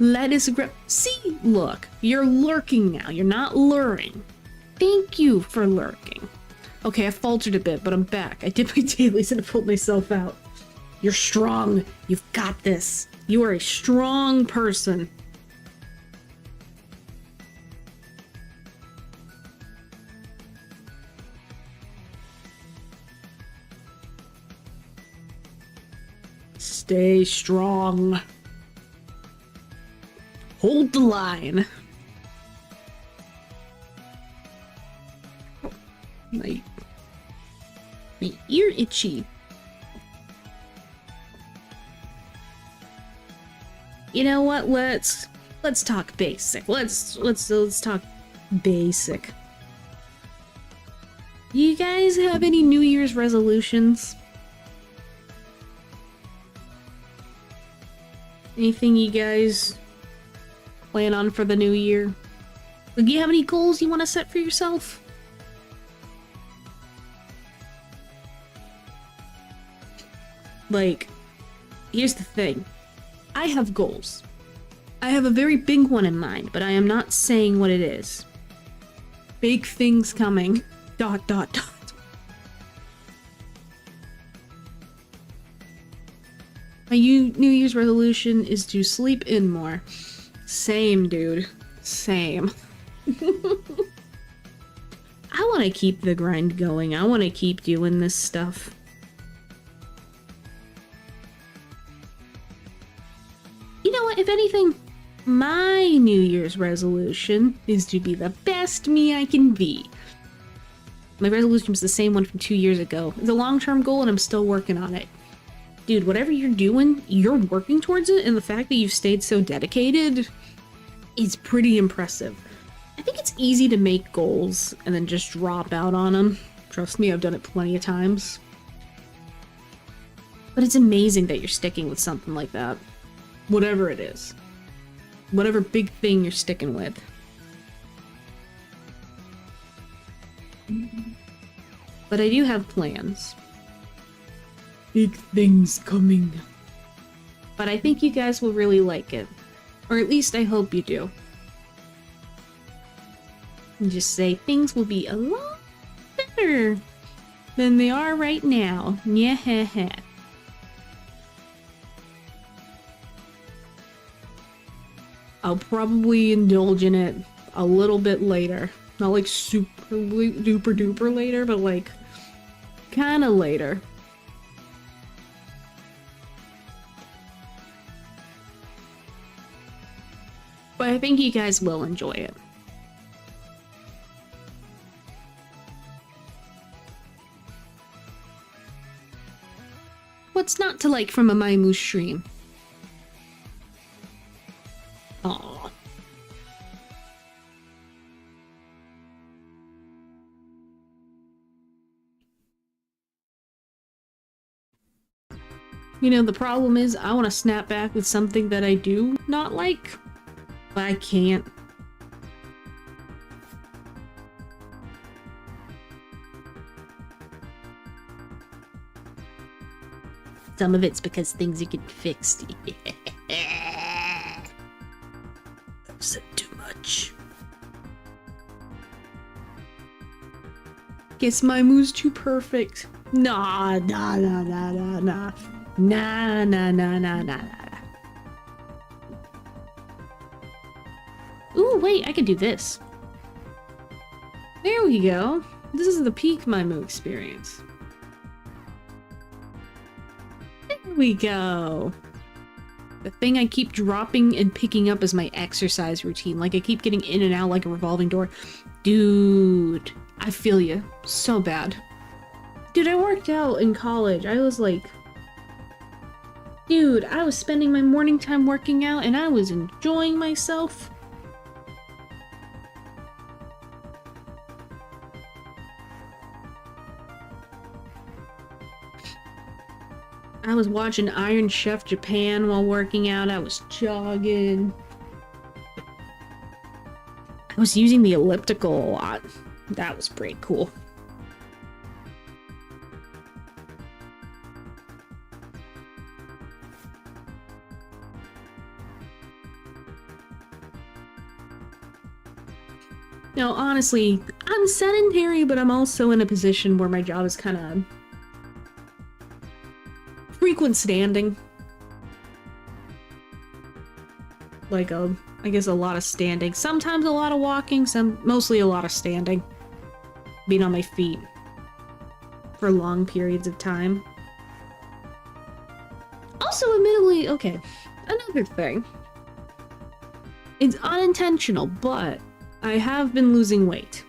Let us see, look, you're lurking now. You're not luring. Thank you for lurking. Okay, I faltered a bit, but I'm back. I did my dailies and I pulled myself out. You're strong. You've got this. You are a strong person. Stay strong. Hold the line. My ear itchy. You know what? Let's talk basic. Let's talk basic. You guys have any New Year's resolutions? Anything you guys plan on for the new year? Like, do you have any goals you want to set for yourself? Like, here's the thing. I have goals. I have a very big one in mind, but I am not saying what it is. Big things coming. ... My New Year's resolution is to sleep in more. Same, dude. Same. I want to keep the grind going. I want to keep doing this stuff. You know what? If anything, my New Year's resolution is to be the best me I can be. My resolution was the same one from 2 years ago. It's a long-term goal and I'm still working on it. Dude, whatever you're doing, you're working towards it, and the fact that you've stayed so dedicated is pretty impressive. I think it's easy to make goals and then just drop out on them. Trust me, I've done it plenty of times. But it's amazing that you're sticking with something like that. Whatever it is. Whatever big thing you're sticking with. But I do have plans. Big things coming. But I think you guys will really like it. Or at least I hope you do. And just say things will be a lot better than they are right now. Yeah. I'll probably indulge in it a little bit later. Not like super duper duper later, but like kinda later. But I think you guys will enjoy it. What's not to like from a Maimu stream? Aww. You know, the problem is I want to snap back with something that I do not like. But I can't. Some of it's because things are getting fixed. I've said too much. Guess Maimu's too perfect. Nah. Nah. Ooh, wait, I could do this. There we go. This is the peak Maimu experience. There we go. The thing I keep dropping and picking up is my exercise routine. Like, I keep getting in and out like a revolving door. Dude, I feel you so bad. Dude, I worked out in college. I was like... Dude, I was spending my morning time working out and I was enjoying myself. I was watching Iron Chef Japan while working out. I was jogging. I was using the elliptical a lot. That was pretty cool. Now, honestly, I'm sedentary, but I'm also in a position where my job is kind of frequent standing. Like, I guess a lot of standing. Sometimes a lot of walking, mostly a lot of standing. Being on my feet for long periods of time. Also, admittedly, okay, another thing. It's unintentional, but I have been losing weight.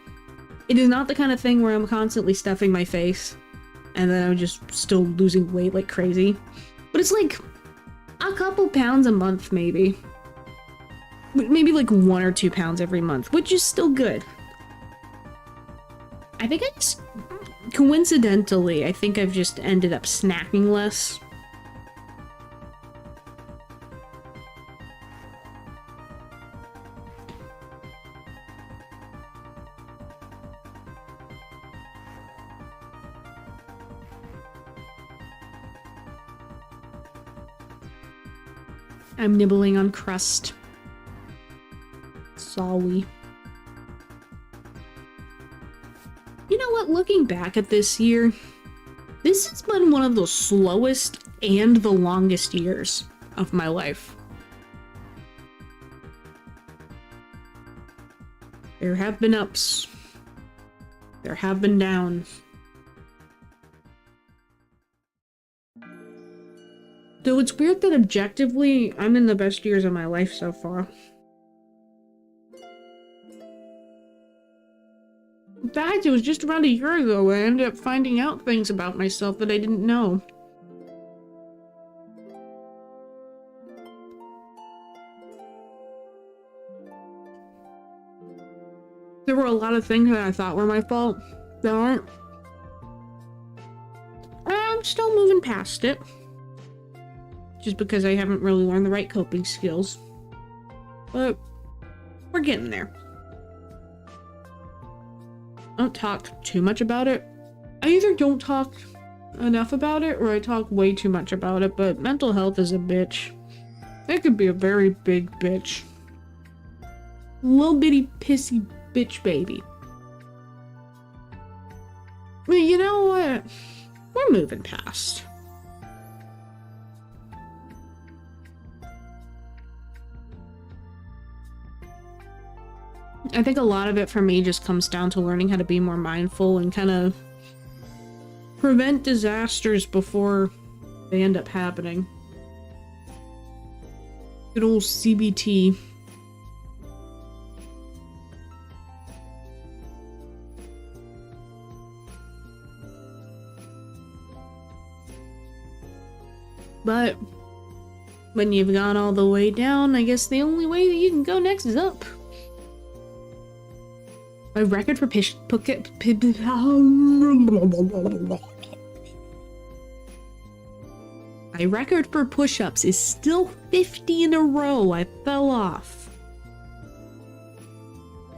It is not the kind of thing where I'm constantly stuffing my face and then I'm just still losing weight like crazy. But it's like a couple pounds a month, maybe. Maybe like 1 or 2 pounds every month, which is still good. I think coincidentally, I think I've just ended up snacking less. I'm nibbling on crust. Sorry. You know what? Looking back at this year, this has been one of the slowest and the longest years of my life. There have been ups. There have been downs. Though it's weird that objectively, I'm in the best years of my life so far. In fact, it was just around a year ago I ended up finding out things about myself that I didn't know. There were a lot of things that I thought were my fault that aren't. I'm still moving past it. Just because I haven't really learned the right coping skills. But we're getting there. I don't talk too much about it. I either don't talk enough about it or I talk way too much about it, but mental health is a bitch. It could be a very big bitch. Little bitty pissy bitch baby. But you know what? We're moving past. I think a lot of it for me just comes down to learning how to be more mindful and kind of prevent disasters before they end up happening. Good old CBT. But when you've gone all the way down, I guess the only way that you can go next is up. My record for push-ups is still 50 in a row. I fell off.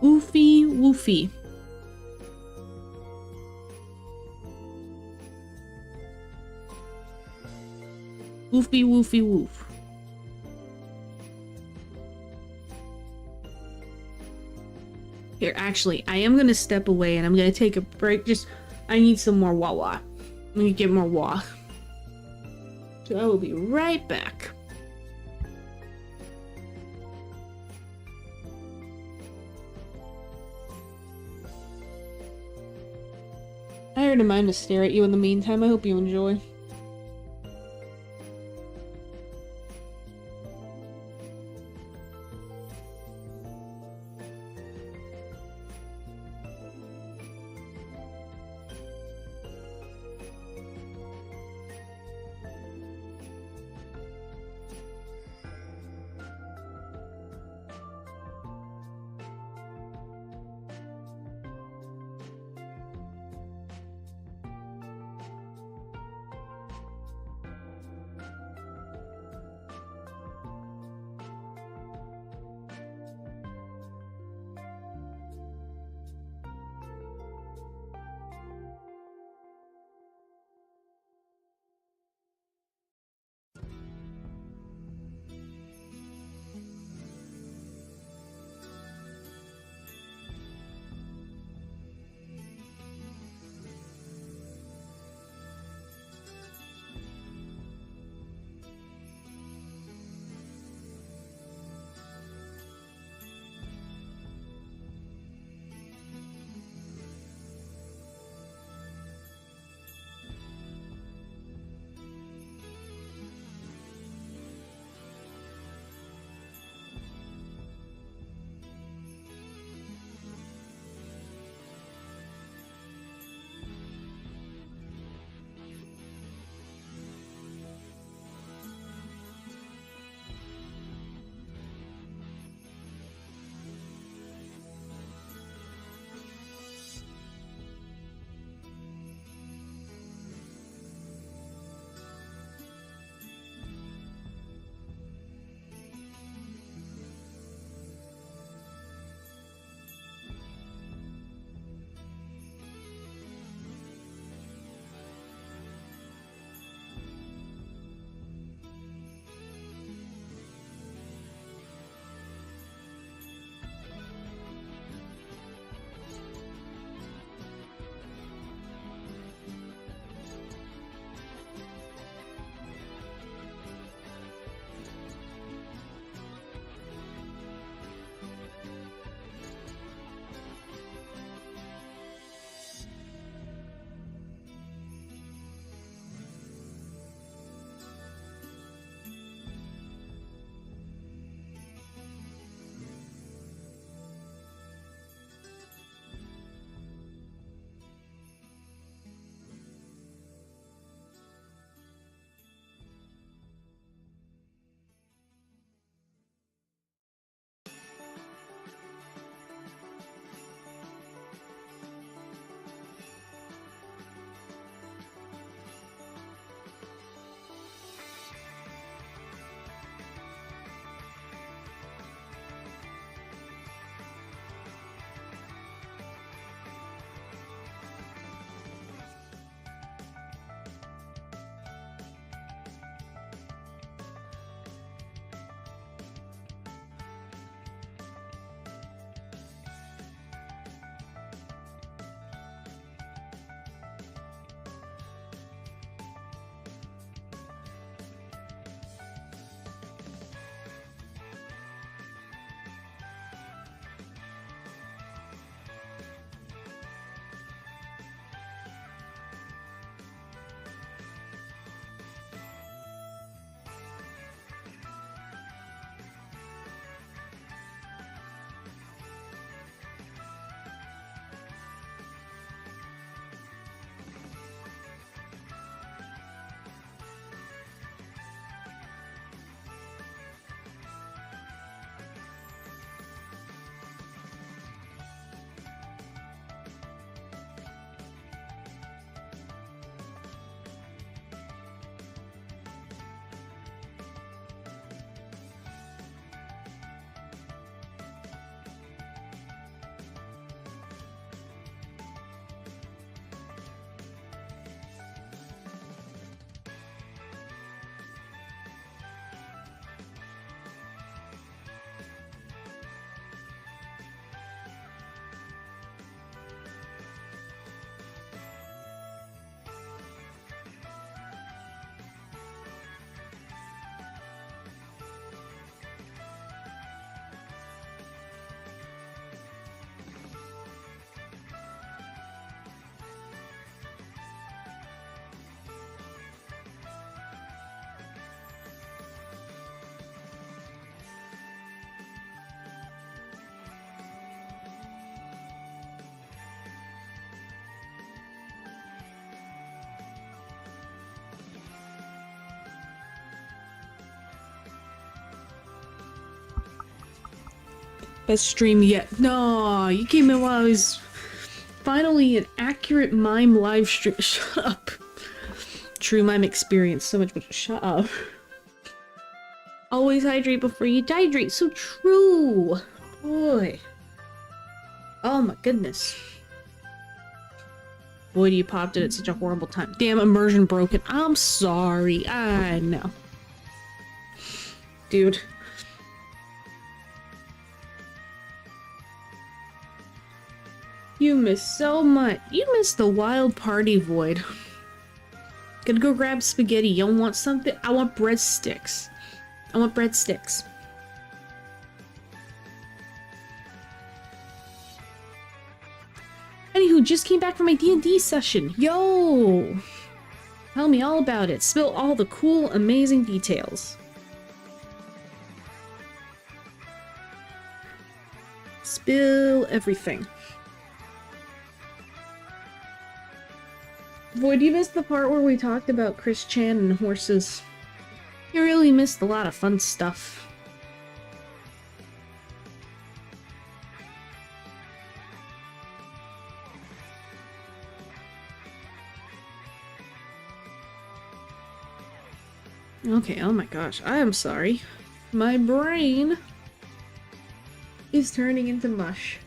Woofy woofy. Woofy woofy woof. Here, actually, I am gonna step away and I'm gonna take a break. I need some more Wawa. Let me get more Wah. So I will be right back. I heard a mind to stare at you in the meantime. I hope you enjoy. Best stream yet. No, you came in while I was finally an accurate mime live stream. Shut up. True mime experience. So much, but shut up. Always hydrate before you dehydrate. So true. Boy. Oh my goodness. Boy, you popped it at such a horrible time. Damn, immersion broken. I'm sorry. I know. Dude. You missed so much. You missed the wild party void. Gonna go grab spaghetti. You want something? I want breadsticks. I want breadsticks. Anywho, just came back from my D&D session. Yo! Tell me all about it. Spill all the cool, amazing details. Spill everything. Void, you missed the part where we talked about Chris Chan and horses. You really missed a lot of fun stuff. Okay, oh my gosh, I am sorry. My brain is turning into mush.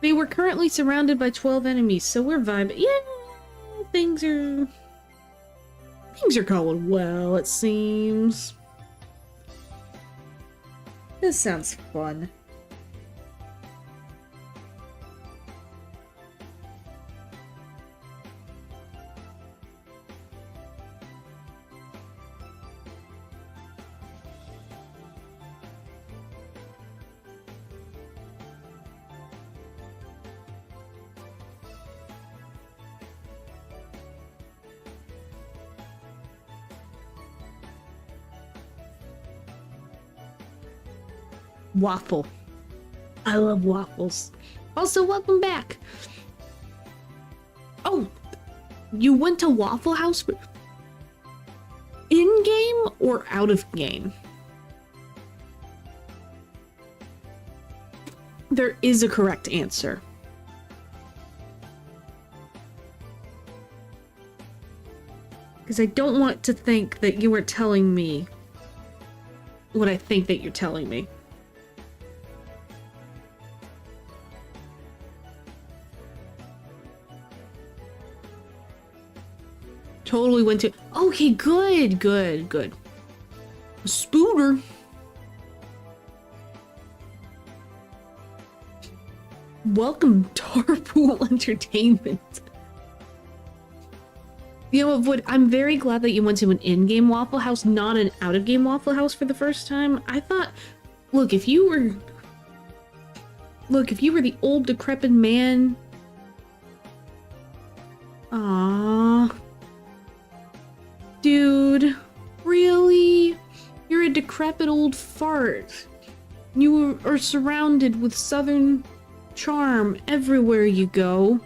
They were currently surrounded by 12 enemies, so we're vibing. Yeah, things are going well, it seems. This sounds fun. Waffle. I love waffles. Also, welcome back. Oh, you went to Waffle House in-game or out of game? There is a correct answer. Because I don't want to think that you are telling me what I think that you're telling me. Totally went to... Okay, good, good, good. A spooner. Welcome, Tarpool Entertainment. You know what, Void? I'm very glad that you went to an in-game Waffle House, not an out-of-game Waffle House for the first time. I thought... Look, if you were the old, decrepit man... Aww... Dude, really? You're a decrepit old fart. You are surrounded with southern charm everywhere you go.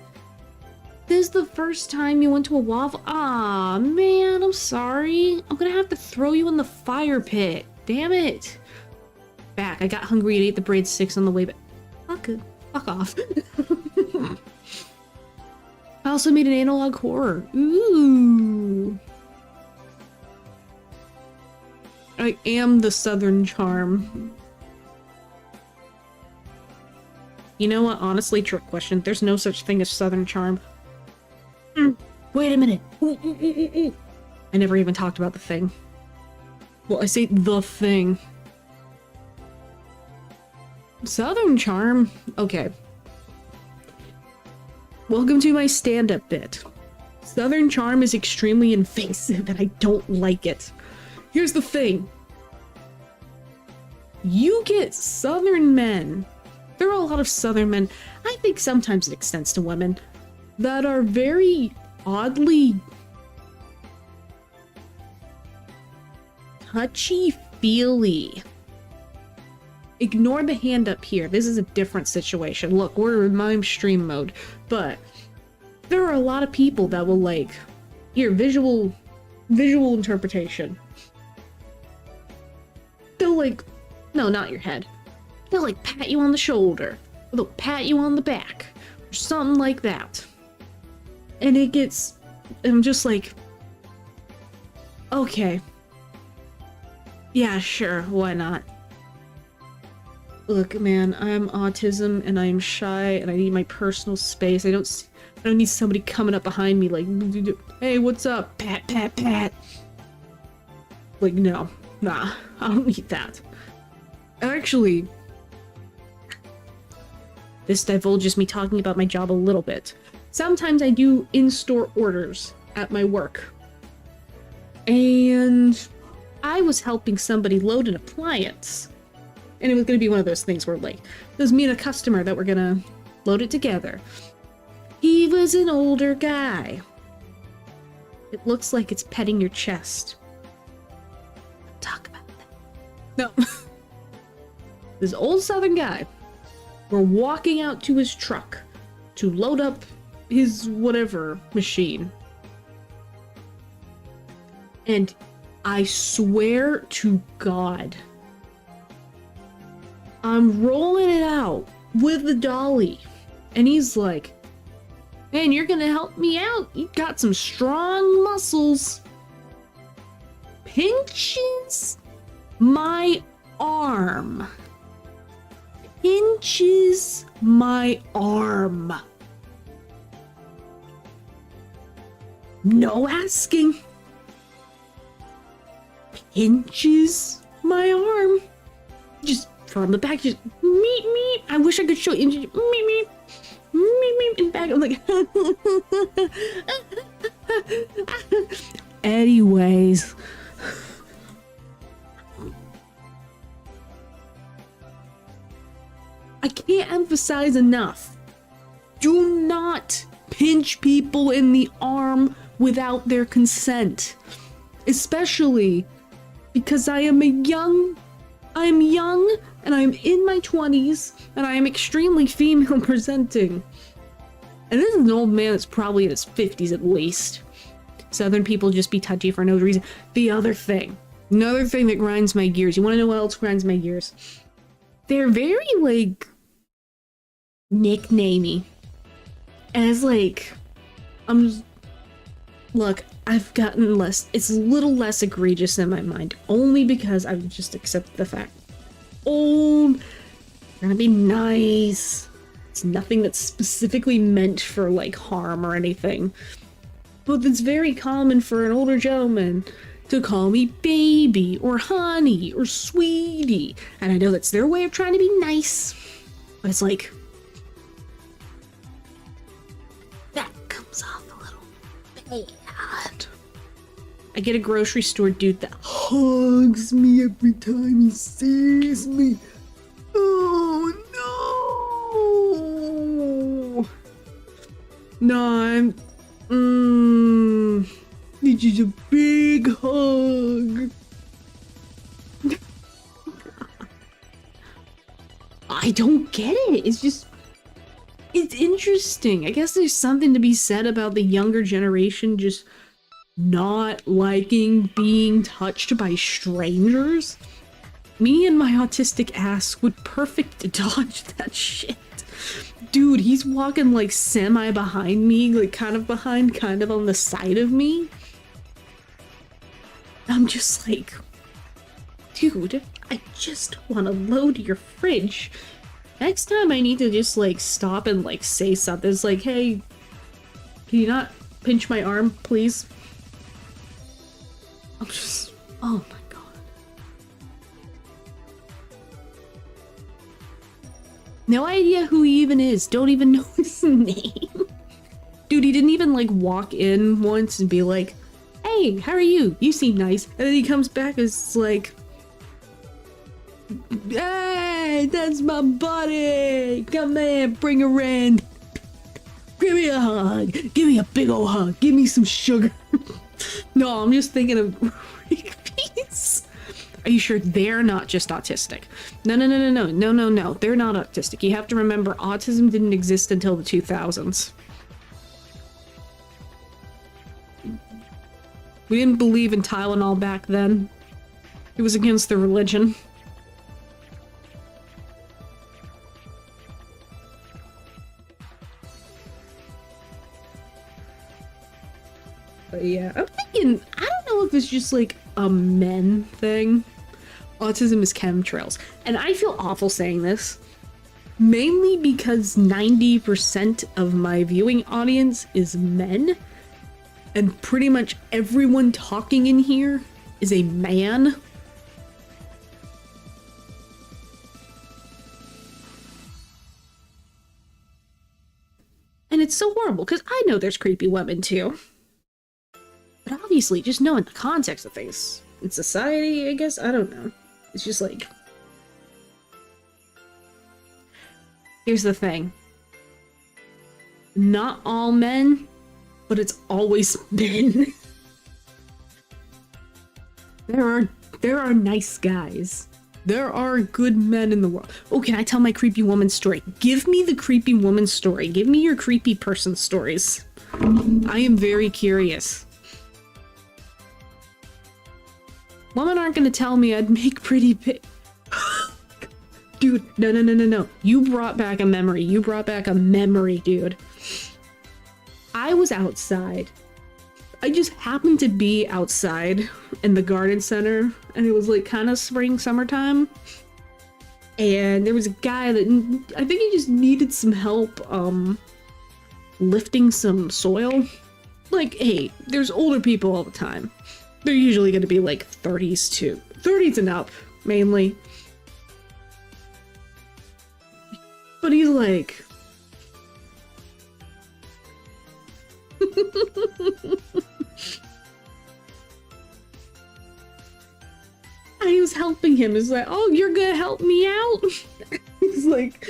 This is the first time you went to a waffle. Ah, man, I'm sorry. I'm gonna have to throw you in the fire pit. Damn it. Back. I got hungry and ate the breadsticks on the way back. Fuck off. I also made an analog horror. Ooh. I am the southern charm. You know what? Honestly, trick question. There's no such thing as southern charm. Wait a minute. I never even talked about the thing. Well, I say the thing. Southern charm? Okay. Welcome to my stand-up bit. Southern charm is extremely invasive and I don't like it. Here's the thing. You get southern men. There are a lot of southern men. I think sometimes it extends to women that are very oddly touchy-feely. Ignore the hand up here. This is a different situation. Look, we're in mime stream mode, but there are a lot of people that will like, here, visual interpretation. They'll like, no, not your head. They'll like pat you on the shoulder, or they'll pat you on the back, or something like that. And it gets, I'm just like, okay. Yeah, sure, why not? Look, man, I'm autism and I'm shy and I need my personal space. I don't need somebody coming up behind me like, hey, what's up? Pat, pat, pat. Like, no, nah, I don't need that. Actually, this divulges me talking about my job a little bit. Sometimes I do in-store orders at my work. And I was helping somebody load an appliance. And it was going to be one of those things where, like, it was me and a customer that were going to load it together. He was an older guy. It looks like it's petting your chest. Talk about that. No. This old Southern guy. We're walking out to his truck to load up his whatever machine. And I swear to God, I'm rolling it out with the dolly. And he's like, man, you're gonna help me out. You got some strong muscles. Pinches my arm. Pinches my arm. No asking. Pinches my arm. Just from the back, just meet. I wish I could show you. Meet in back. I'm like, anyways. I can't emphasize enough. Do not pinch people in the arm without their consent. Especially because I'm young and I'm in my 20s and I am extremely female presenting. And this is an old man that's probably in his 50s at least. Southern people just be touchy for no reason. Another thing that grinds my gears. You want to know what else grinds my gears? They're very, like, nicknamey. And it's like, look, I've gotten less, it's a little less egregious in my mind, only because I've just accepted the fact. Old, gonna be nice. It's nothing that's specifically meant for, like, harm or anything. But it's very common for an older gentleman to call me baby, or honey, or sweetie. And I know that's their way of trying to be nice, but it's like, that comes off a little bad. I get a grocery store dude that hugs me every time he sees me. Oh no! No, it's just a big hug. I don't get it. It's interesting. I guess there's something to be said about the younger generation just not liking being touched by strangers. Me and my autistic ass would perfect dodge that shit. Dude, he's walking like semi behind me, like kind of behind, kind of on the side of me. I'm just like, dude, I just want to load your fridge. Next time I need to just like stop and like say something. It's like, hey, can you not pinch my arm, please? I'm just, oh my god. No idea who he even is. Don't even know his name. Dude, he didn't even like walk in once and be like, hey, how are you? You seem nice. And then he comes back and it's like, hey, that's my buddy. Come in, bring her in. Give me a hug. Give me a big ol' hug. Give me some sugar. No, I'm just thinking of peace. Are you sure they're not just autistic? No. They're not autistic. You have to remember, autism didn't exist until the 2000s. We didn't believe in Tylenol back then. It was against the religion. But yeah, I'm thinking, I don't know if it's just like a men thing. Autism is chemtrails. And I feel awful saying this. Mainly because 90% of my viewing audience is men. And pretty much everyone talking in here is a man. And it's so horrible, because I know there's creepy women too. But obviously, just knowing the context of things in society, I guess, I don't know. It's just like... Here's the thing. Not all men, but it's always men. There are nice guys. There are good men in the world. Oh, can I tell my creepy woman story? Give me the creepy woman story. Give me your creepy person stories. I am very curious. Women aren't gonna tell me I'd make pretty Dude, no. You brought back a memory. You brought back a memory, dude. I was outside. I just happened to be outside in the garden center, and it was like kind of spring, summertime. And there was a guy that I think he just needed some help lifting some soil. Like, hey, there's older people all the time. They're usually going to be like 30s and up, mainly. But he's like... I was helping him. He's like, oh, you're gonna help me out? He's like,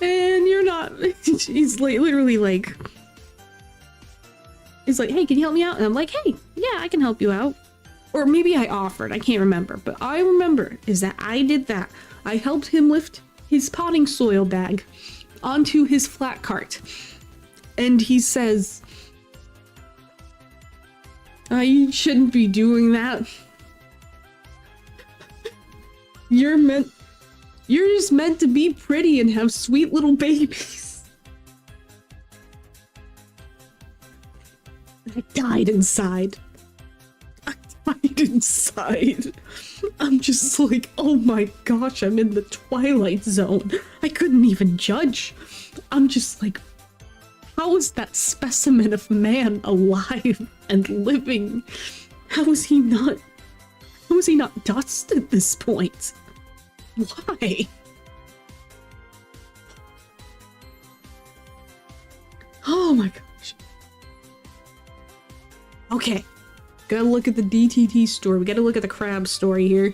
and you're not. He's like, literally like... He's like, hey, can you help me out? And I'm like, hey, yeah, I can help you out. Or maybe I offered, I can't remember. But I remember is that I did that. I helped him lift his potting soil bag onto his flat cart. And he says, you shouldn't be doing that. You're just meant to be pretty and have sweet little babies. I died inside. I'm just like, oh my gosh, I'm in the Twilight Zone. I couldn't even judge. I'm just like, how is that specimen of man alive and living? How is he not dust at this point? Why? Oh my gosh. Okay. Gotta look at the DTT story. We gotta look at the crab story here.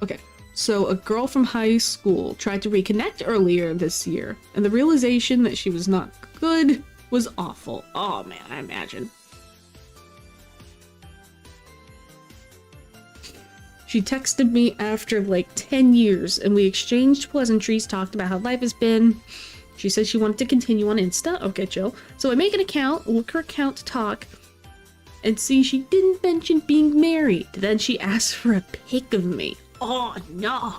Okay. So a girl from high school tried to reconnect earlier this year, and the realization that she was not good was awful. Oh man, I imagine. She texted me after like 10 years, and we exchanged pleasantries, talked about how life has been. She said she wanted to continue on Insta. Okay, chill. So I make an account, look her account to talk, and see she didn't mention being married. Then she asked for a pic of me. Oh no.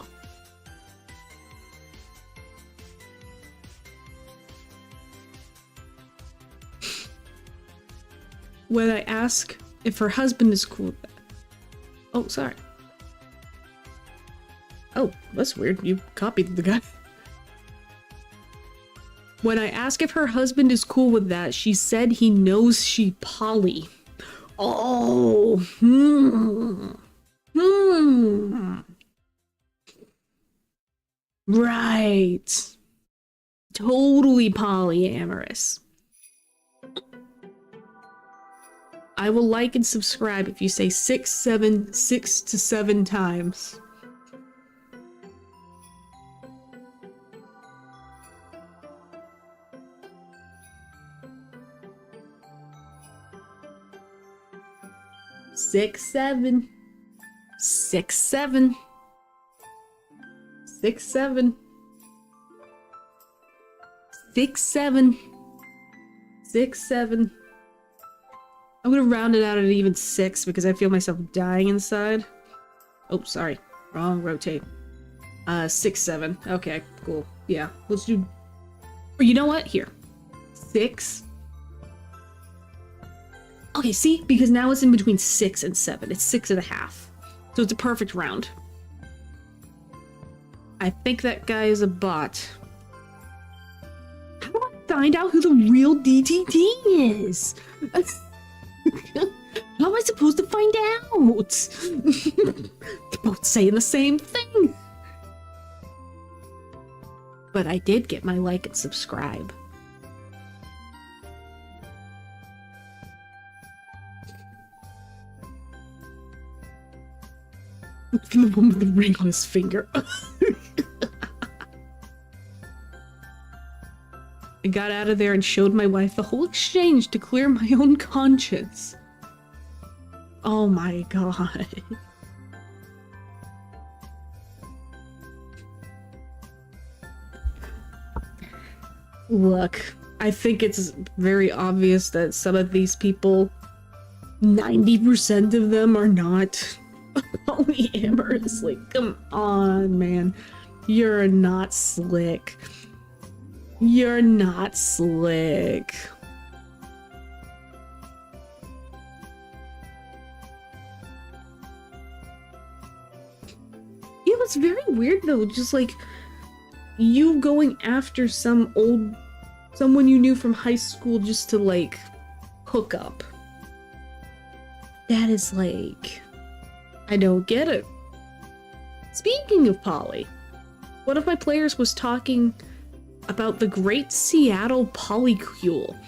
When I ask if her husband is cool with that. Oh, sorry. Oh, that's weird. You copied the guy. When I ask if her husband is cool with that, she said he knows she poly. Oh. Right. Totally polyamorous. I will like and subscribe if you say 6 to 7 times. Six, seven. 6, 7. 6, 7. 6, 7. 6, 7. I'm gonna round it out at even 6 because I feel myself dying inside. Oh, sorry. Wrong rotate. 6, 7. Okay, cool. Yeah, let's do... Or you know what? Here. 6. Okay, see? Because now it's in between 6 and 7. It's 6.5. So it's a perfect round. I think that guy is a bot. How do I find out who the real DTT is? How am I supposed to find out? They're both saying the same thing. But I did get my like and subscribe. The one with the ring on his finger. I got out of there and showed my wife the whole exchange to clear my own conscience. Oh my god. Look, I think it's very obvious that some of these people, 90% of them are not polyamorous. Like, come on, man. You're not slick. You're not slick. It was very weird though, just like you going after someone you knew from high school just to like hook up. That is like, I don't get it. Speaking of poly, one of my players was talking about the Great Seattle Polycule,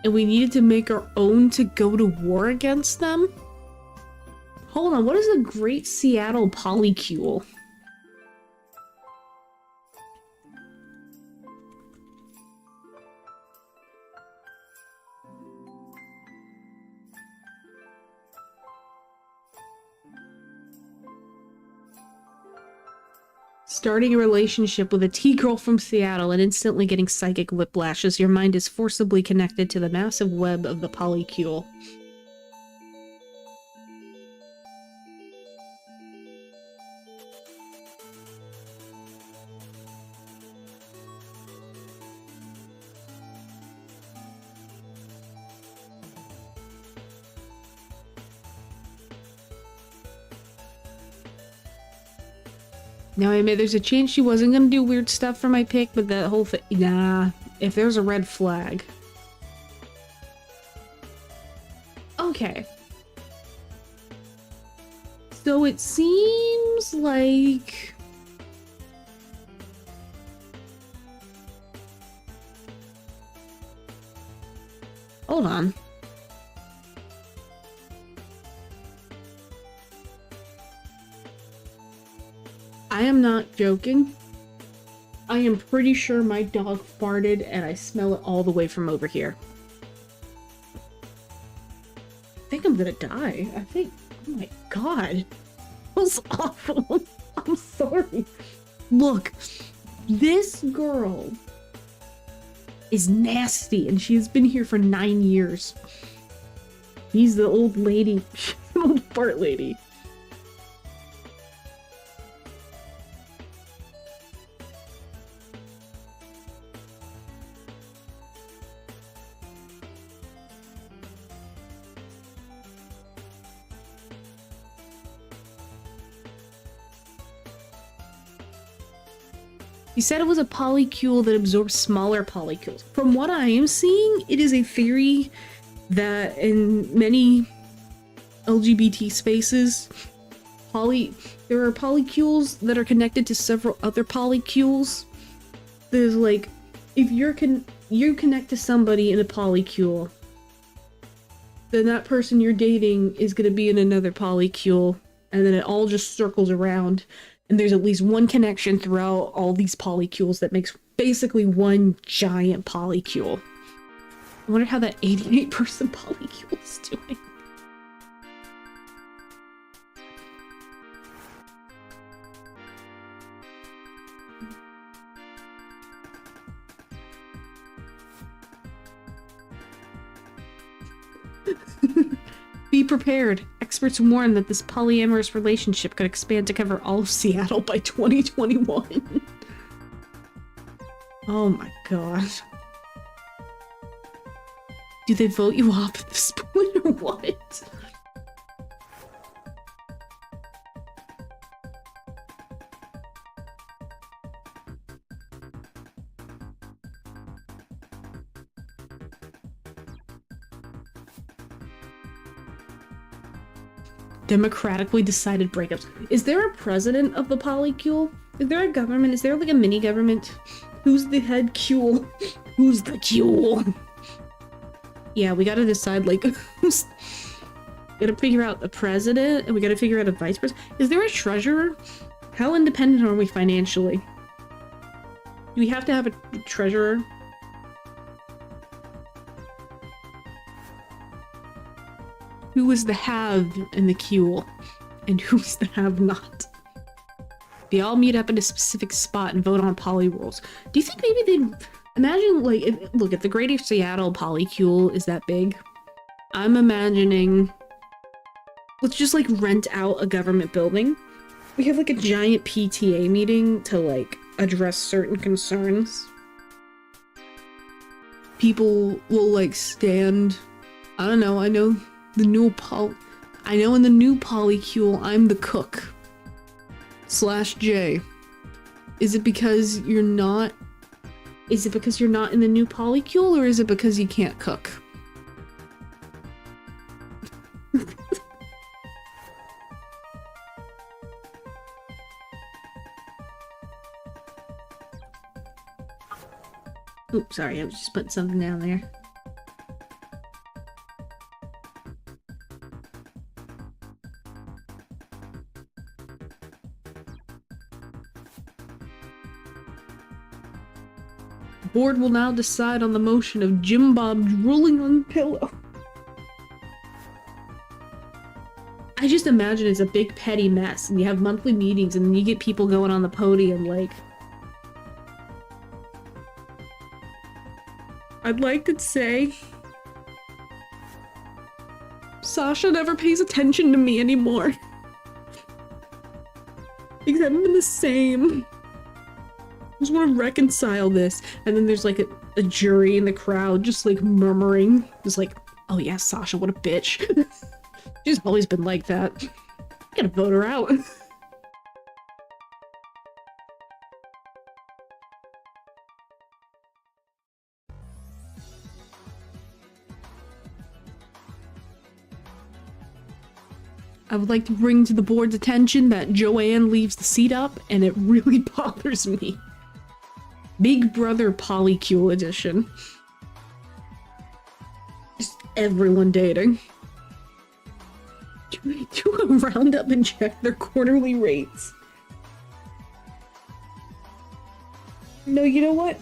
and we needed to make our own to go to war against them. Hold on, what is the Great Seattle Polycule? Starting a relationship with a T-girl from Seattle and instantly getting psychic whiplash as your mind is forcibly connected to the massive web of the polycule. Now, I admit there's a chance she wasn't gonna do weird stuff for my pick, but that whole thing, nah, if there's a red flag. Okay. So it seems like... Hold on. I am not joking. I am pretty sure my dog farted and I smell it all the way from over here. I think I'm gonna die. I think, oh my god. That was awful. I'm sorry. Look, this girl is nasty and she's been here for 9 years. She's the old lady. She's an old fart lady. He said it was a polycule that absorbs smaller polycules. From what I am seeing, it is a theory that in many LGBT spaces, there are polycules that are connected to several other polycules. There's like, if you connect to somebody in a polycule, then that person you're dating is going to be in another polycule, and then it all just circles around. And there's at least one connection throughout all these polycules that makes basically one giant polycule. I wonder how that 88% polycule is doing. Be prepared. Experts warn that this polyamorous relationship could expand to cover all of Seattle by 2021. Oh my god. Do they vote you off at this point or what? Democratically decided breakups. Is there a president of the polycule? Is there a government? Is there like a mini government? Who's the head cule? Who's the cule? Yeah, we gotta decide like who's... Gotta figure out the president and we gotta figure out a vice president. Is there a treasurer? How independent are we financially? Do we have to have a treasurer? Who is the have and the cule? And who's the have not? They all meet up in a specific spot and vote on poly rules. Do you think maybe they'd imagine like look if the Greater Seattle polycule is that big? I'm imagining let's just like rent out a government building. We have like a giant PTA meeting to like address certain concerns. People will like stand. I don't know, I know in the new polycule I'm the cook /J. Is it because you're not in the new polycule or is it because you can't cook? Oops, sorry, I was just putting something down there. Board will now decide on the motion of Jim Bob drooling on pillow. I just imagine it's a big petty mess and you have monthly meetings and then you get people going on the podium like... I'd like to say... Sasha never pays attention to me anymore. Things haven't been the same. I just want to reconcile this. And then there's like a jury in the crowd just like murmuring. Just like, oh yeah, Sasha, what a bitch. She's always been like that. Gotta vote her out. I would like to bring to the board's attention that Joanne leaves the seat up and it really bothers me. Big Brother Polycule Edition. Just everyone dating. Do a roundup and check their quarterly rates. No, you know what?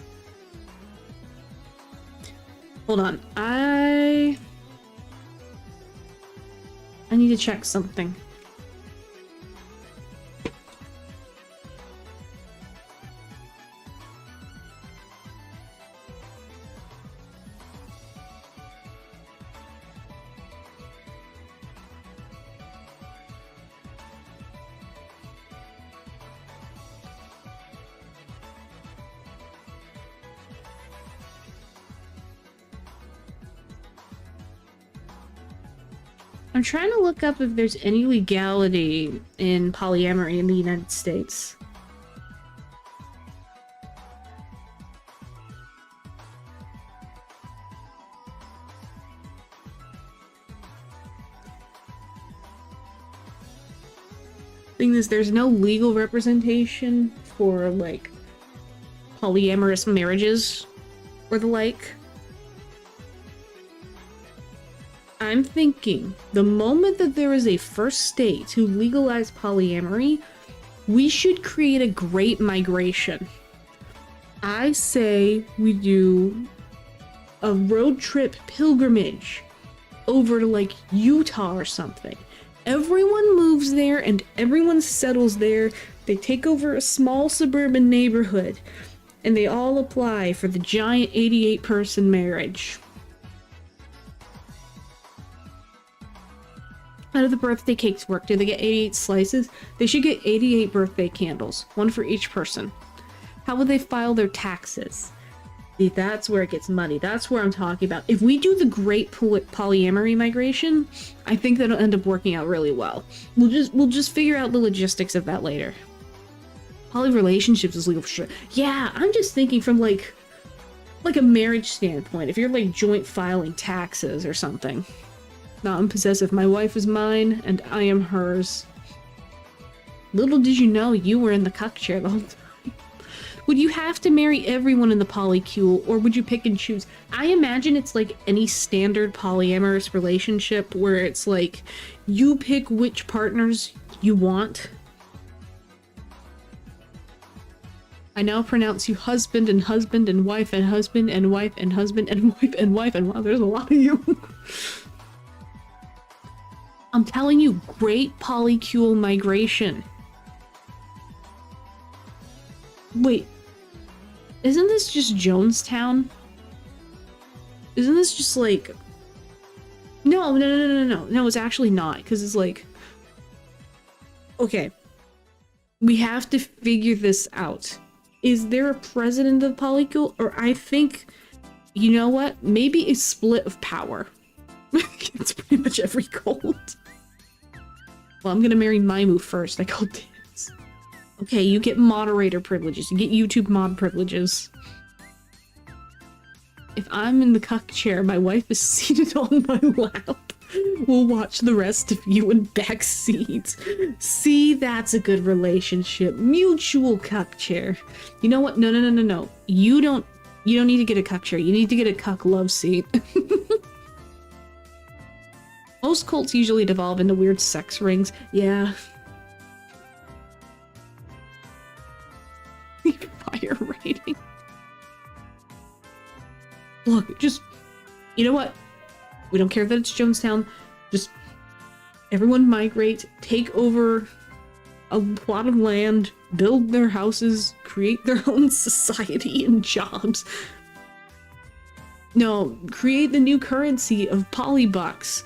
Hold on. I need to check something. I'm trying to look up if there's any legality in polyamory in the United States. Thing is, there's no legal representation for, like, polyamorous marriages or the like. I'm thinking the moment that there is a first state to legalize polyamory, we should create a great migration. I say we do a road trip pilgrimage over to like Utah or something. Everyone moves there and everyone settles there. They take over a small suburban neighborhood and they all apply for the giant 88-person marriage. How do the birthday cakes work? Do they get 88 slices? They should get 88 birthday candles, one for each person. How would they file their taxes? See, that's where it gets muddy. That's where I'm talking about. If we do the great polyamory migration, I think that'll end up working out really well. We'll just figure out the logistics of that later. Poly relationships is legal for sure. Yeah, I'm just thinking from like a marriage standpoint. If you're like joint filing taxes or something. Not I'm possessive. My wife is mine and I am hers. Little did you know you were in the cuck chair the whole time. Would you have to marry everyone in the polycule, or would you pick and choose? I imagine it's like any standard polyamorous relationship where it's like you pick which partners you want. I now pronounce you husband and husband and wife and husband and wife and husband and wife and wife and wow, there's a lot of you. I'm telling you, great polycule migration. Wait. Isn't this just Jonestown? Isn't this just like... No, it's actually not, because it's like... Okay. We have to figure this out. Is there a president of Polycule? Or I think... You know what? Maybe a split of power. It's pretty much every cult. Well, I'm gonna marry Maimu first. I call dibs. Okay, you get moderator privileges. You get YouTube mod privileges. If I'm in the cuck chair, my wife is seated on my lap. We'll watch the rest of you in back seats. See, that's a good relationship. Mutual cuck chair. You know what? No. You don't need to get a cuck chair. You need to get a cuck love seat. Most cults usually devolve into weird sex rings. Yeah. Fire rating. Look, just... You know what? We don't care that it's Jonestown. Just... Everyone migrate, take over a plot of land, build their houses, create their own society and jobs. No, create the new currency of polybucks.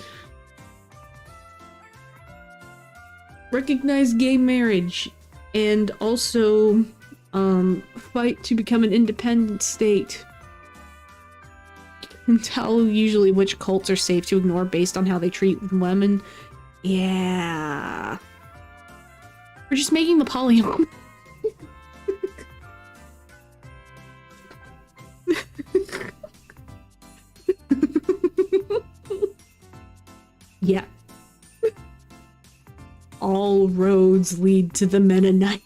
Recognize gay marriage. And also... fight to become an independent state. And tell usually which cults are safe to ignore based on how they treat women. Yeah. We're just making the polyamor. Yeah. All roads lead to the Mennonite.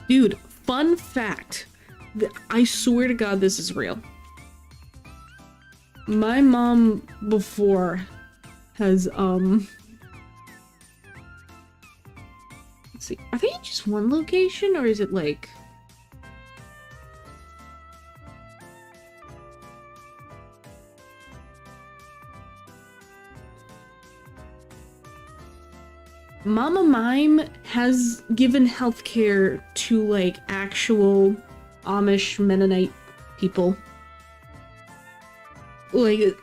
Dude, fun fact. I swear to God this is real. My mom before has, let's see. Are they in just one location or is it like... Mama Mime has given healthcare to like actual Amish Mennonite people. Like,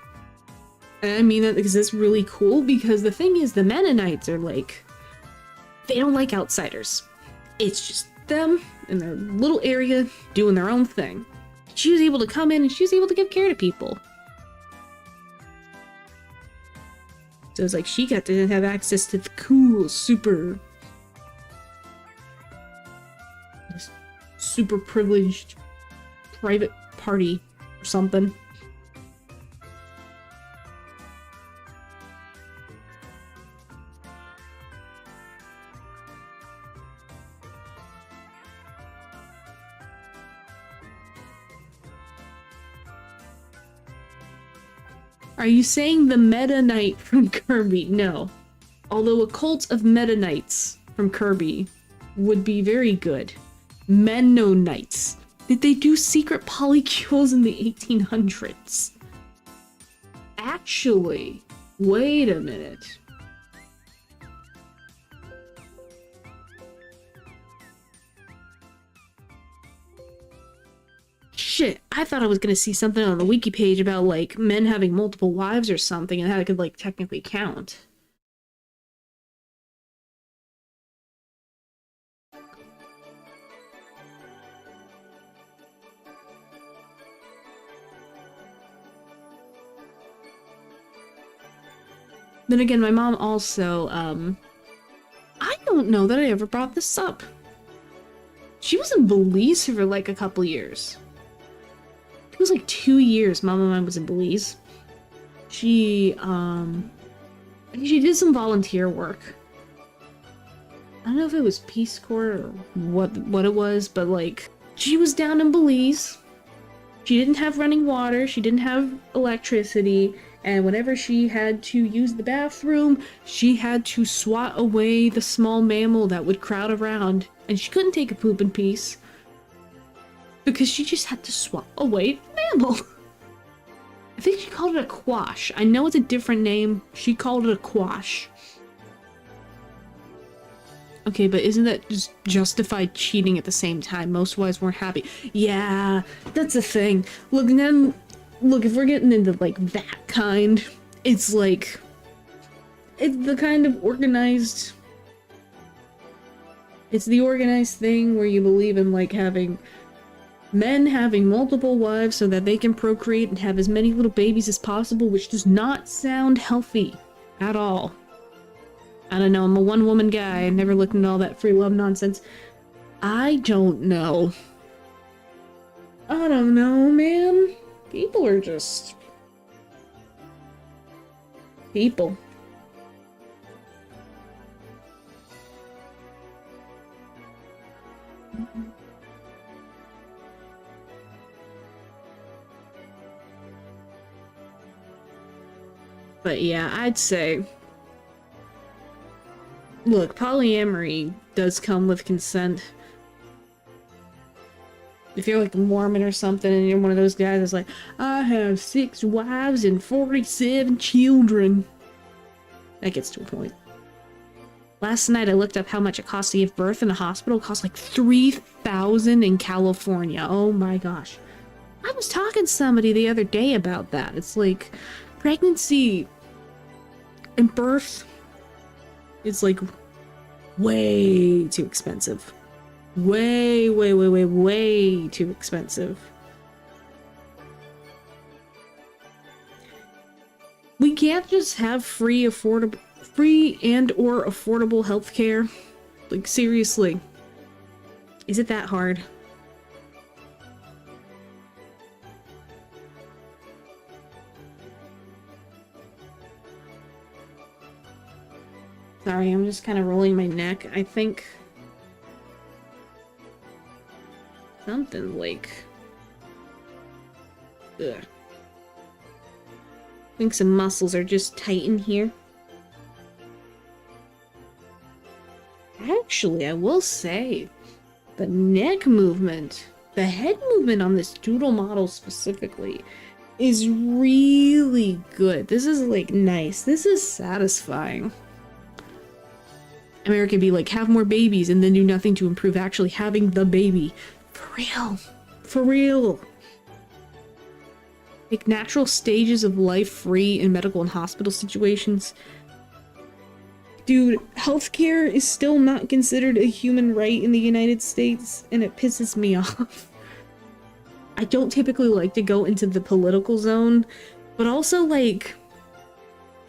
I mean that because it's really cool because the thing is the Mennonites are like, they don't like outsiders. It's just them in their little area doing their own thing. She was able to come in and she was able to give care to people. So it's like she got to have access to the cool, super privileged private party or something. Are you saying the Meta Knight from Kirby? No. Although a cult of Meta Knights from Kirby would be very good. Mennonites. Did they do secret polycules in the 1800s? Actually, wait a minute. shit, I thought I was gonna see something on the wiki page about, like, men having multiple wives or something, and how it could, like, technically count. Then again, my mom also, I don't know that I ever brought this up. She was in Belize for like a couple years. It was like 2 years Mom and I was in Belize. She did some volunteer work. I don't know if it was Peace Corps or what it was, but like, she was down in Belize. She didn't have running water, she didn't have electricity, and whenever she had to use the bathroom, she had to swat away the small mammal that would crowd around, and she couldn't take a poop in peace because she just had to swat away the mammal. I think she called it a quash. I know it's a different name. She called it a quash. Okay, but isn't that just justified cheating at the same time? Most wives weren't happy. Yeah, that's a thing. Look, then, look, if we're getting into, like, that kind, it's like, it's the kind of organized, it's the organized thing where you believe in, like, having men having multiple wives so that they can procreate and have as many little babies as possible, which does not sound healthy at all. I don't know, I'm a one-woman guy. I never looked into all that free love nonsense. I don't know. I don't know, man. People are just... people. But yeah, I'd say... look, polyamory does come with consent. If you're like a Mormon or something and you're one of those guys that's like, I have 6 wives and 47 children. That gets to a point. Last night I looked up how much it costs to give birth in a hospital. It costs like $3,000 in California. Oh my gosh. I was talking to somebody the other day about that. It's like pregnancy and birth is like way too expensive. Way too expensive. We can't just have free and or affordable healthcare. Like, seriously. Is it that hard? Sorry, I'm just kind of rolling my neck. I think something like... ugh. I think some muscles are just tight in here. Actually, I will say, the neck movement, the head movement on this doodle model specifically, is really good. This is like nice. This is satisfying. America be like, have more babies and then do nothing to improve actually having the baby. For real. For real. Like, natural stages of life free in medical and hospital situations. Dude, healthcare is still not considered a human right in the United States, and it pisses me off. I don't typically like to go into the political zone, but also, like,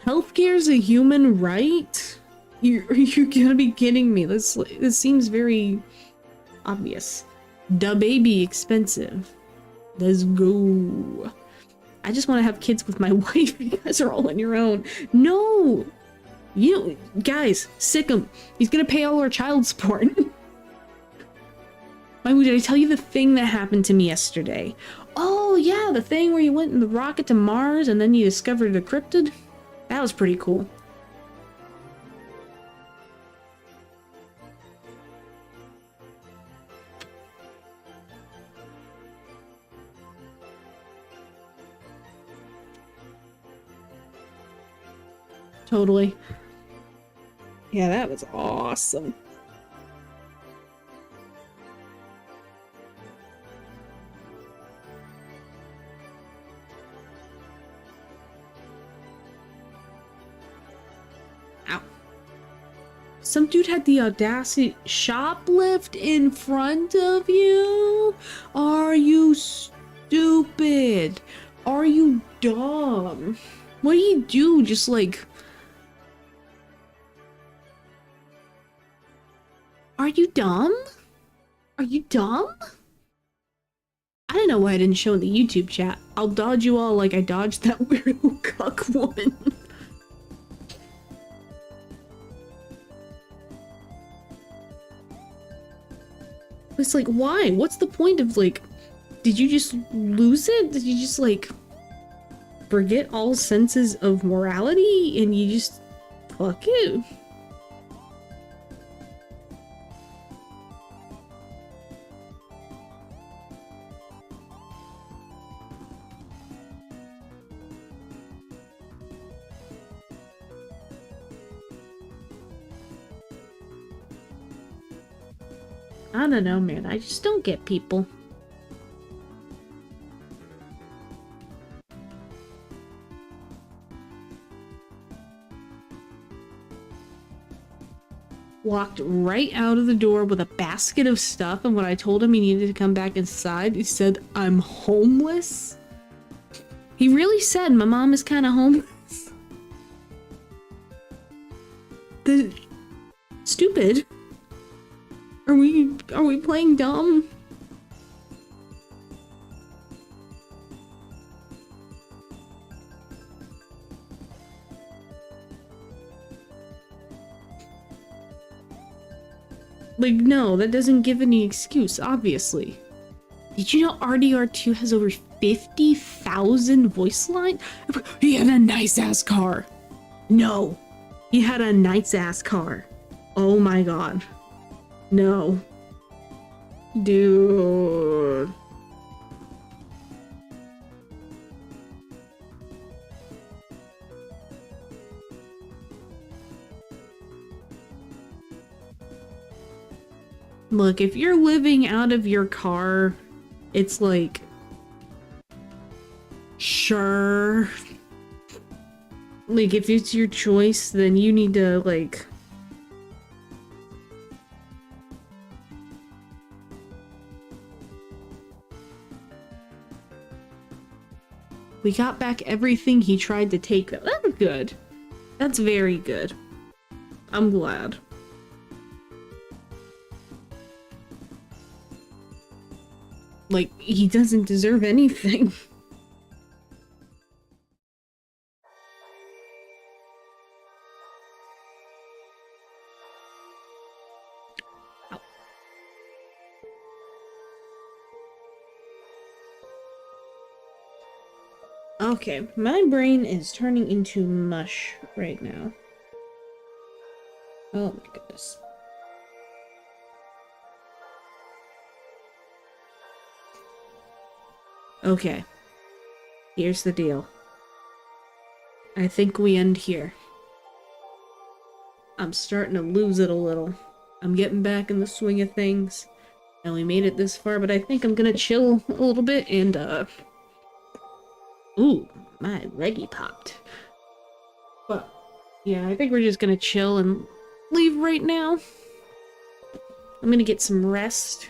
healthcare is a human right? You're gonna be kidding me. This seems very obvious. Da baby expensive. Let's go. I just want to have kids with my wife. You guys are all on your own. No! You guys, sick him. He's gonna pay all our child support. Maimu, did I tell you the thing that happened to me yesterday? Oh yeah, the thing where you went in the rocket to Mars and then you discovered a cryptid? That was pretty cool. Totally. Yeah, that was awesome. Some dude had the audacity shoplift in front of you? Are you stupid? Are you dumb? What do you do? Just like... Are you dumb? Are you dumb? I don't know why I didn't show in the YouTube chat. I'll dodge you all like I dodged that weirdo cuck one. It's like, why? What's the point of, like, did you just lose it? Did you just, like, forget all senses of morality and you just fuck it? I don't know, man. I just don't get people. Walked right out of the door with a basket of stuff, and when I told him he needed to come back inside, he said, "I'm homeless." He really said, "My mom is kind of homeless." Stupid. Are we playing dumb? Like, no, that doesn't give any excuse, obviously. Did you know RDR2 has over 50,000 voice lines? He had a nice-ass car. No. He had a nice-ass car. Oh my god. No. Dude. Look, if you're living out of your car, it's like... Sure. Like, if it's your choice, then you need to, like... We got back everything he tried to take. That was good. That's very good. I'm glad. Like, he doesn't deserve anything. Ow. Okay, my brain is turning into mush right now. Oh my goodness. Okay, here's the deal. I think we end here. I'm starting to lose it a little. I'm getting back in the swing of things. And we made it this far, but I think I'm gonna chill a little bit and, ooh, my leggy popped. But, yeah, I think we're just gonna chill and leave right now. I'm gonna get some rest.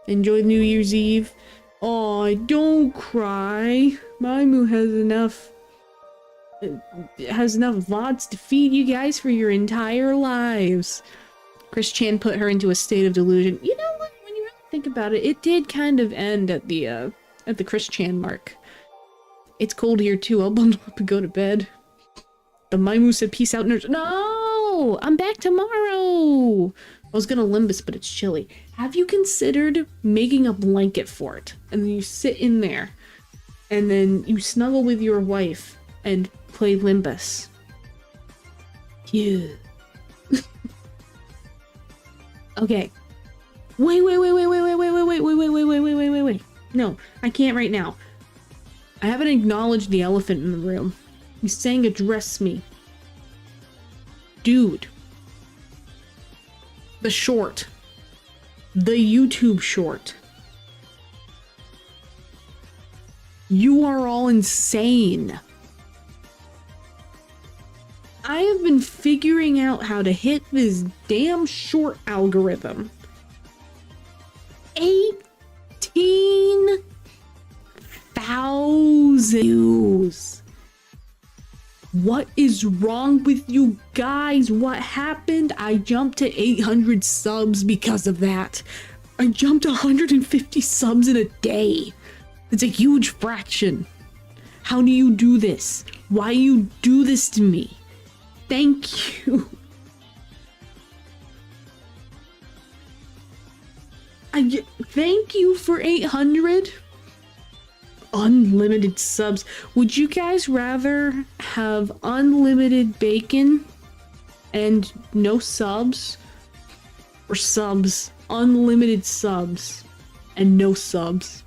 Enjoy New Year's Eve. Aw, don't cry. Maimu has enough VODs to feed you guys for your entire lives. Chris Chan put her into a state of delusion. You know what? When you really think about it, it did kind of end at the Chris Chan mark. It's cold here too. I'll bundle up and go to bed. The Maimu said, "Peace out, nerds." No! I'm back tomorrow! I was gonna Limbus, but it's chilly. Have you considered making a blanket for it? And then you sit in there. And then you snuggle with your wife and play Limbus. Yeah. Okay. Wait. No, I can't right now. I haven't acknowledged the elephant in the room. He's saying address me. Dude. The short. The YouTube short. You are all insane. I I have been figuring out how to hit this damn short algorithm. 18,000 views. What is wrong with you guys? What happened? I jumped to 800 subs because of that. I jumped 150 subs in a day. It's a huge fraction. How do you do this? Why you do this to me? Thank you. Thank you for 800 unlimited subs. Would you guys rather have unlimited bacon and no subs, or subs, unlimited subs and no subs?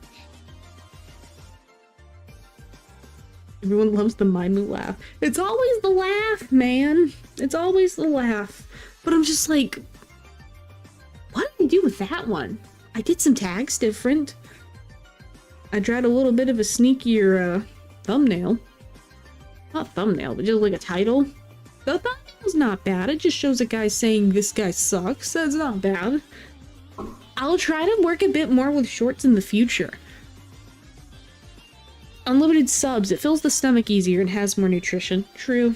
Everyone loves the Maimu laugh. It's always the laugh, man. It's always the laugh. But I'm just like, what did I do with that one? I did some tags different. I tried a little bit of a sneakier thumbnail. Not thumbnail, but just like a title. The thumbnail's not bad. It just shows a guy saying this guy sucks. That's not bad. I'll try to work a bit more with shorts in the future. Unlimited subs. It fills the stomach easier and has more nutrition. True.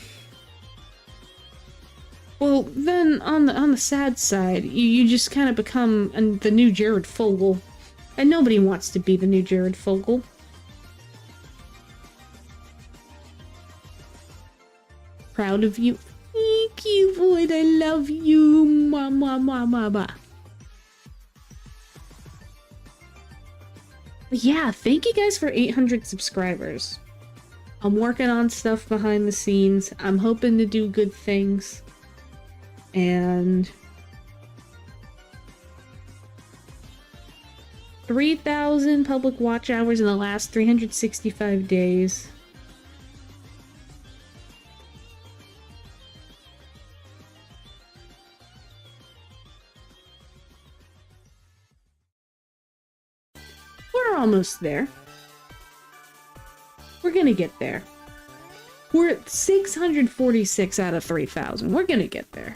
Well, then on the sad side, you just kind of become the new Jared Fogle. And nobody wants to be the new Jared Fogle. Proud of you. Thank you, Void. I love you. Mwah, mwah, mwah, mwah, mwah. But yeah, thank you guys for 800 subscribers. I'm working on stuff behind the scenes. I'm hoping to do good things. And 3,000 public watch hours in the last 365 days. We're almost there. We're gonna get there. We're at 646 out of 3,000. We're gonna get there.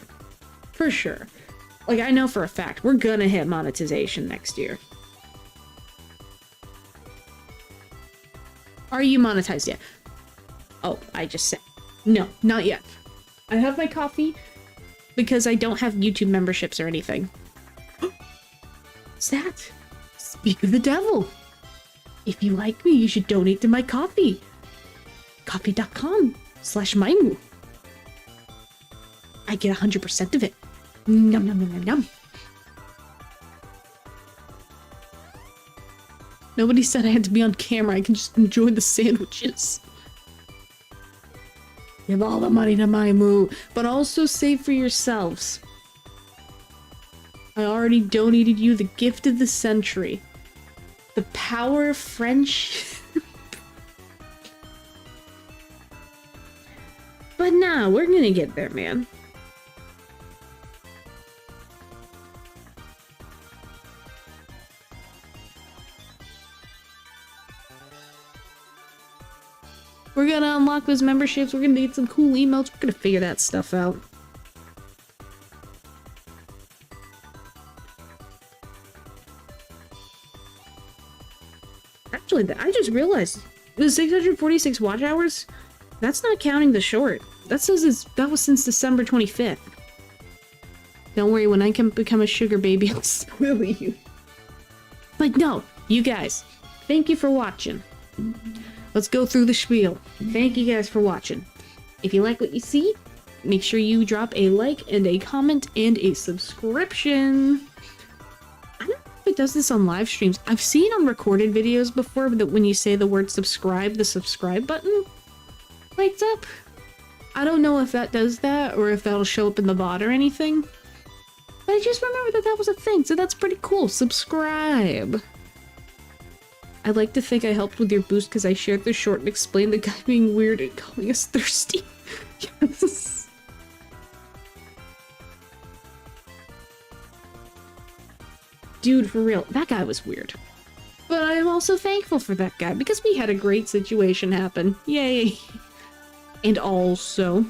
For sure. Like, I know for a fact, we're gonna hit monetization next year. Are you monetized yet? Oh, I just said. No, not yet. I have my coffee because I don't have YouTube memberships or anything. What's that? Speak of the devil. If you like me, you should donate to my coffee. Coffee.com/Maimu. I get 100% of it. Yum, yum, yum, yum, yum. Nobody said I had to be on camera. I can just enjoy the sandwiches. Give all the money to Maimu, but also save for yourselves. I already donated you the gift of the century. The power of friendship. But nah, we're gonna get there, man. We're gonna unlock those memberships. We're gonna get some cool emotes. We're gonna figure that stuff out. Actually, I just realized it was 646 watch hours. That's not counting the short. That says that was since December 25th. Don't worry, when I can become a sugar baby, I'll spoil you. But no, you guys, thank you for watching. Let's go through the spiel. Thank you guys for watching. If you like what you see, make sure you drop a like and a comment and a subscription. I don't know if it does this on live streams. I've seen on recorded videos before that when you say the word subscribe, the subscribe button lights up. I don't know if that does that or if that'll show up in the VOD or anything. But I just remember that was a thing, so that's pretty cool. Subscribe. I'd like to think I helped with your boost because I shared the short and explained the guy being weird and calling us thirsty. Yes. Dude, for real, that guy was weird. But I'm also thankful for that guy because we had a great situation happen. Yay. And also,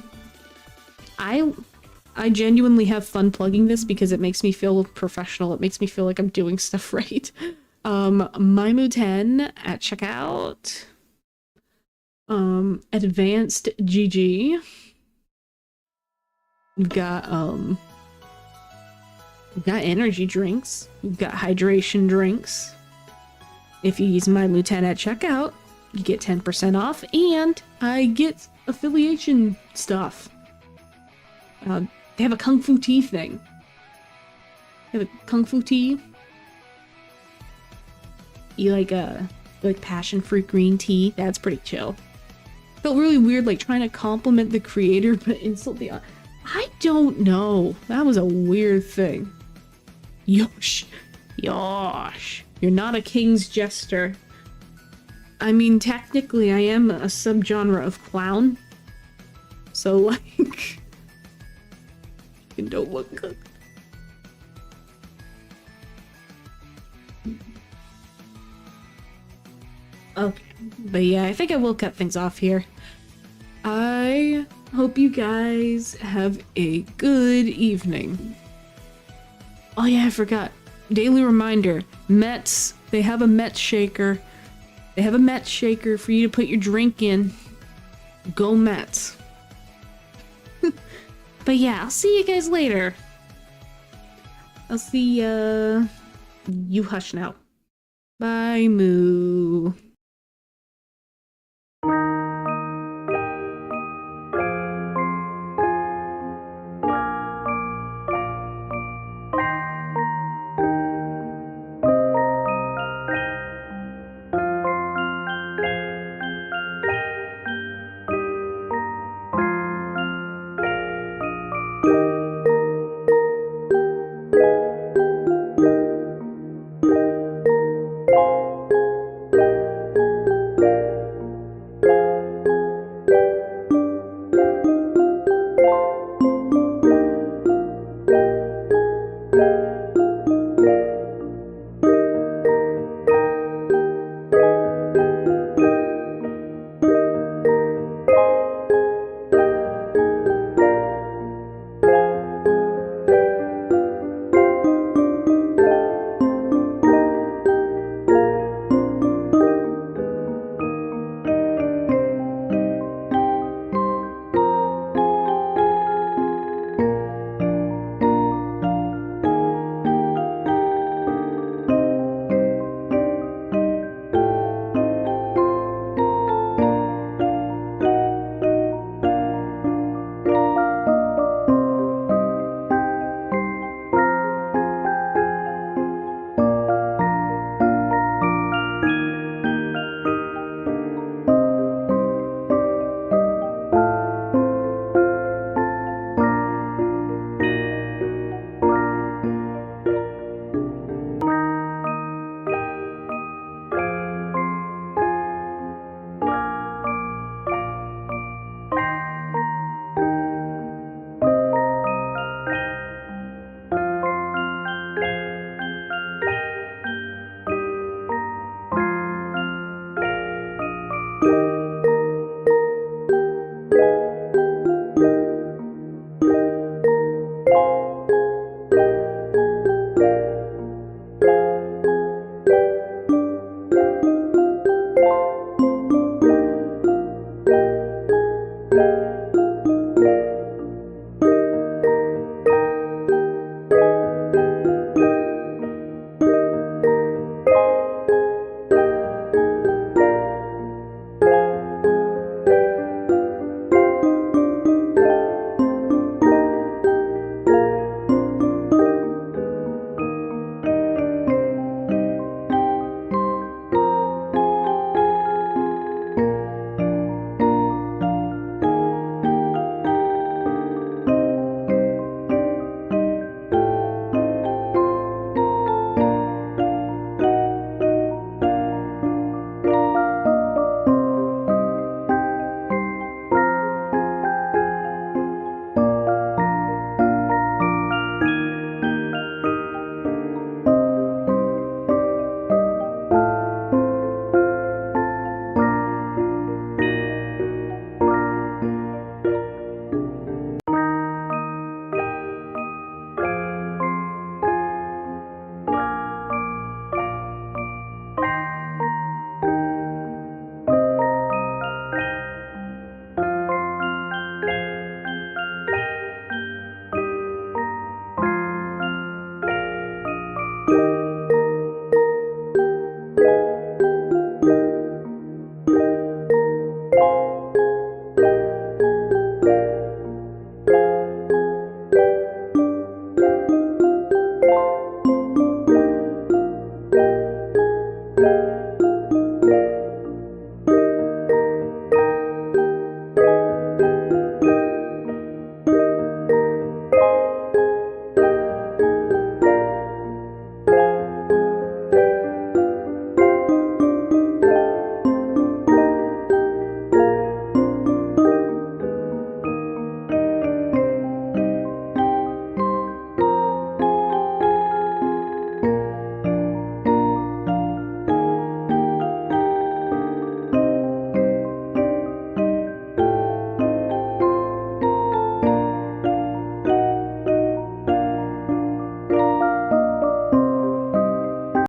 I genuinely have fun plugging this because it makes me feel professional. It makes me feel like I'm doing stuff right. Maimu 10 at checkout. Advanced GG. We've got energy drinks. We've got hydration drinks. If you use Maimu 10 at checkout, you get 10% off, and I get affiliation stuff. They have a Kung Fu tea thing. They have a Kung Fu tea. You like passion fruit green tea? That's pretty chill. Felt really weird like trying to compliment the creator but insult the... I don't know. That was a weird thing. Yosh. Yosh. You're not a king's jester. I mean, technically I am a subgenre of clown. So like... you don't look good. Okay, but yeah, I think I will cut things off here. I hope you guys have a good evening. Oh yeah, I forgot. Daily reminder, Mets, they have a Mets shaker. They have a Mets shaker for you to put your drink in. Go Mets. But yeah, I'll see you guys later. I'll see, you hush now. Bye, Moo. 아.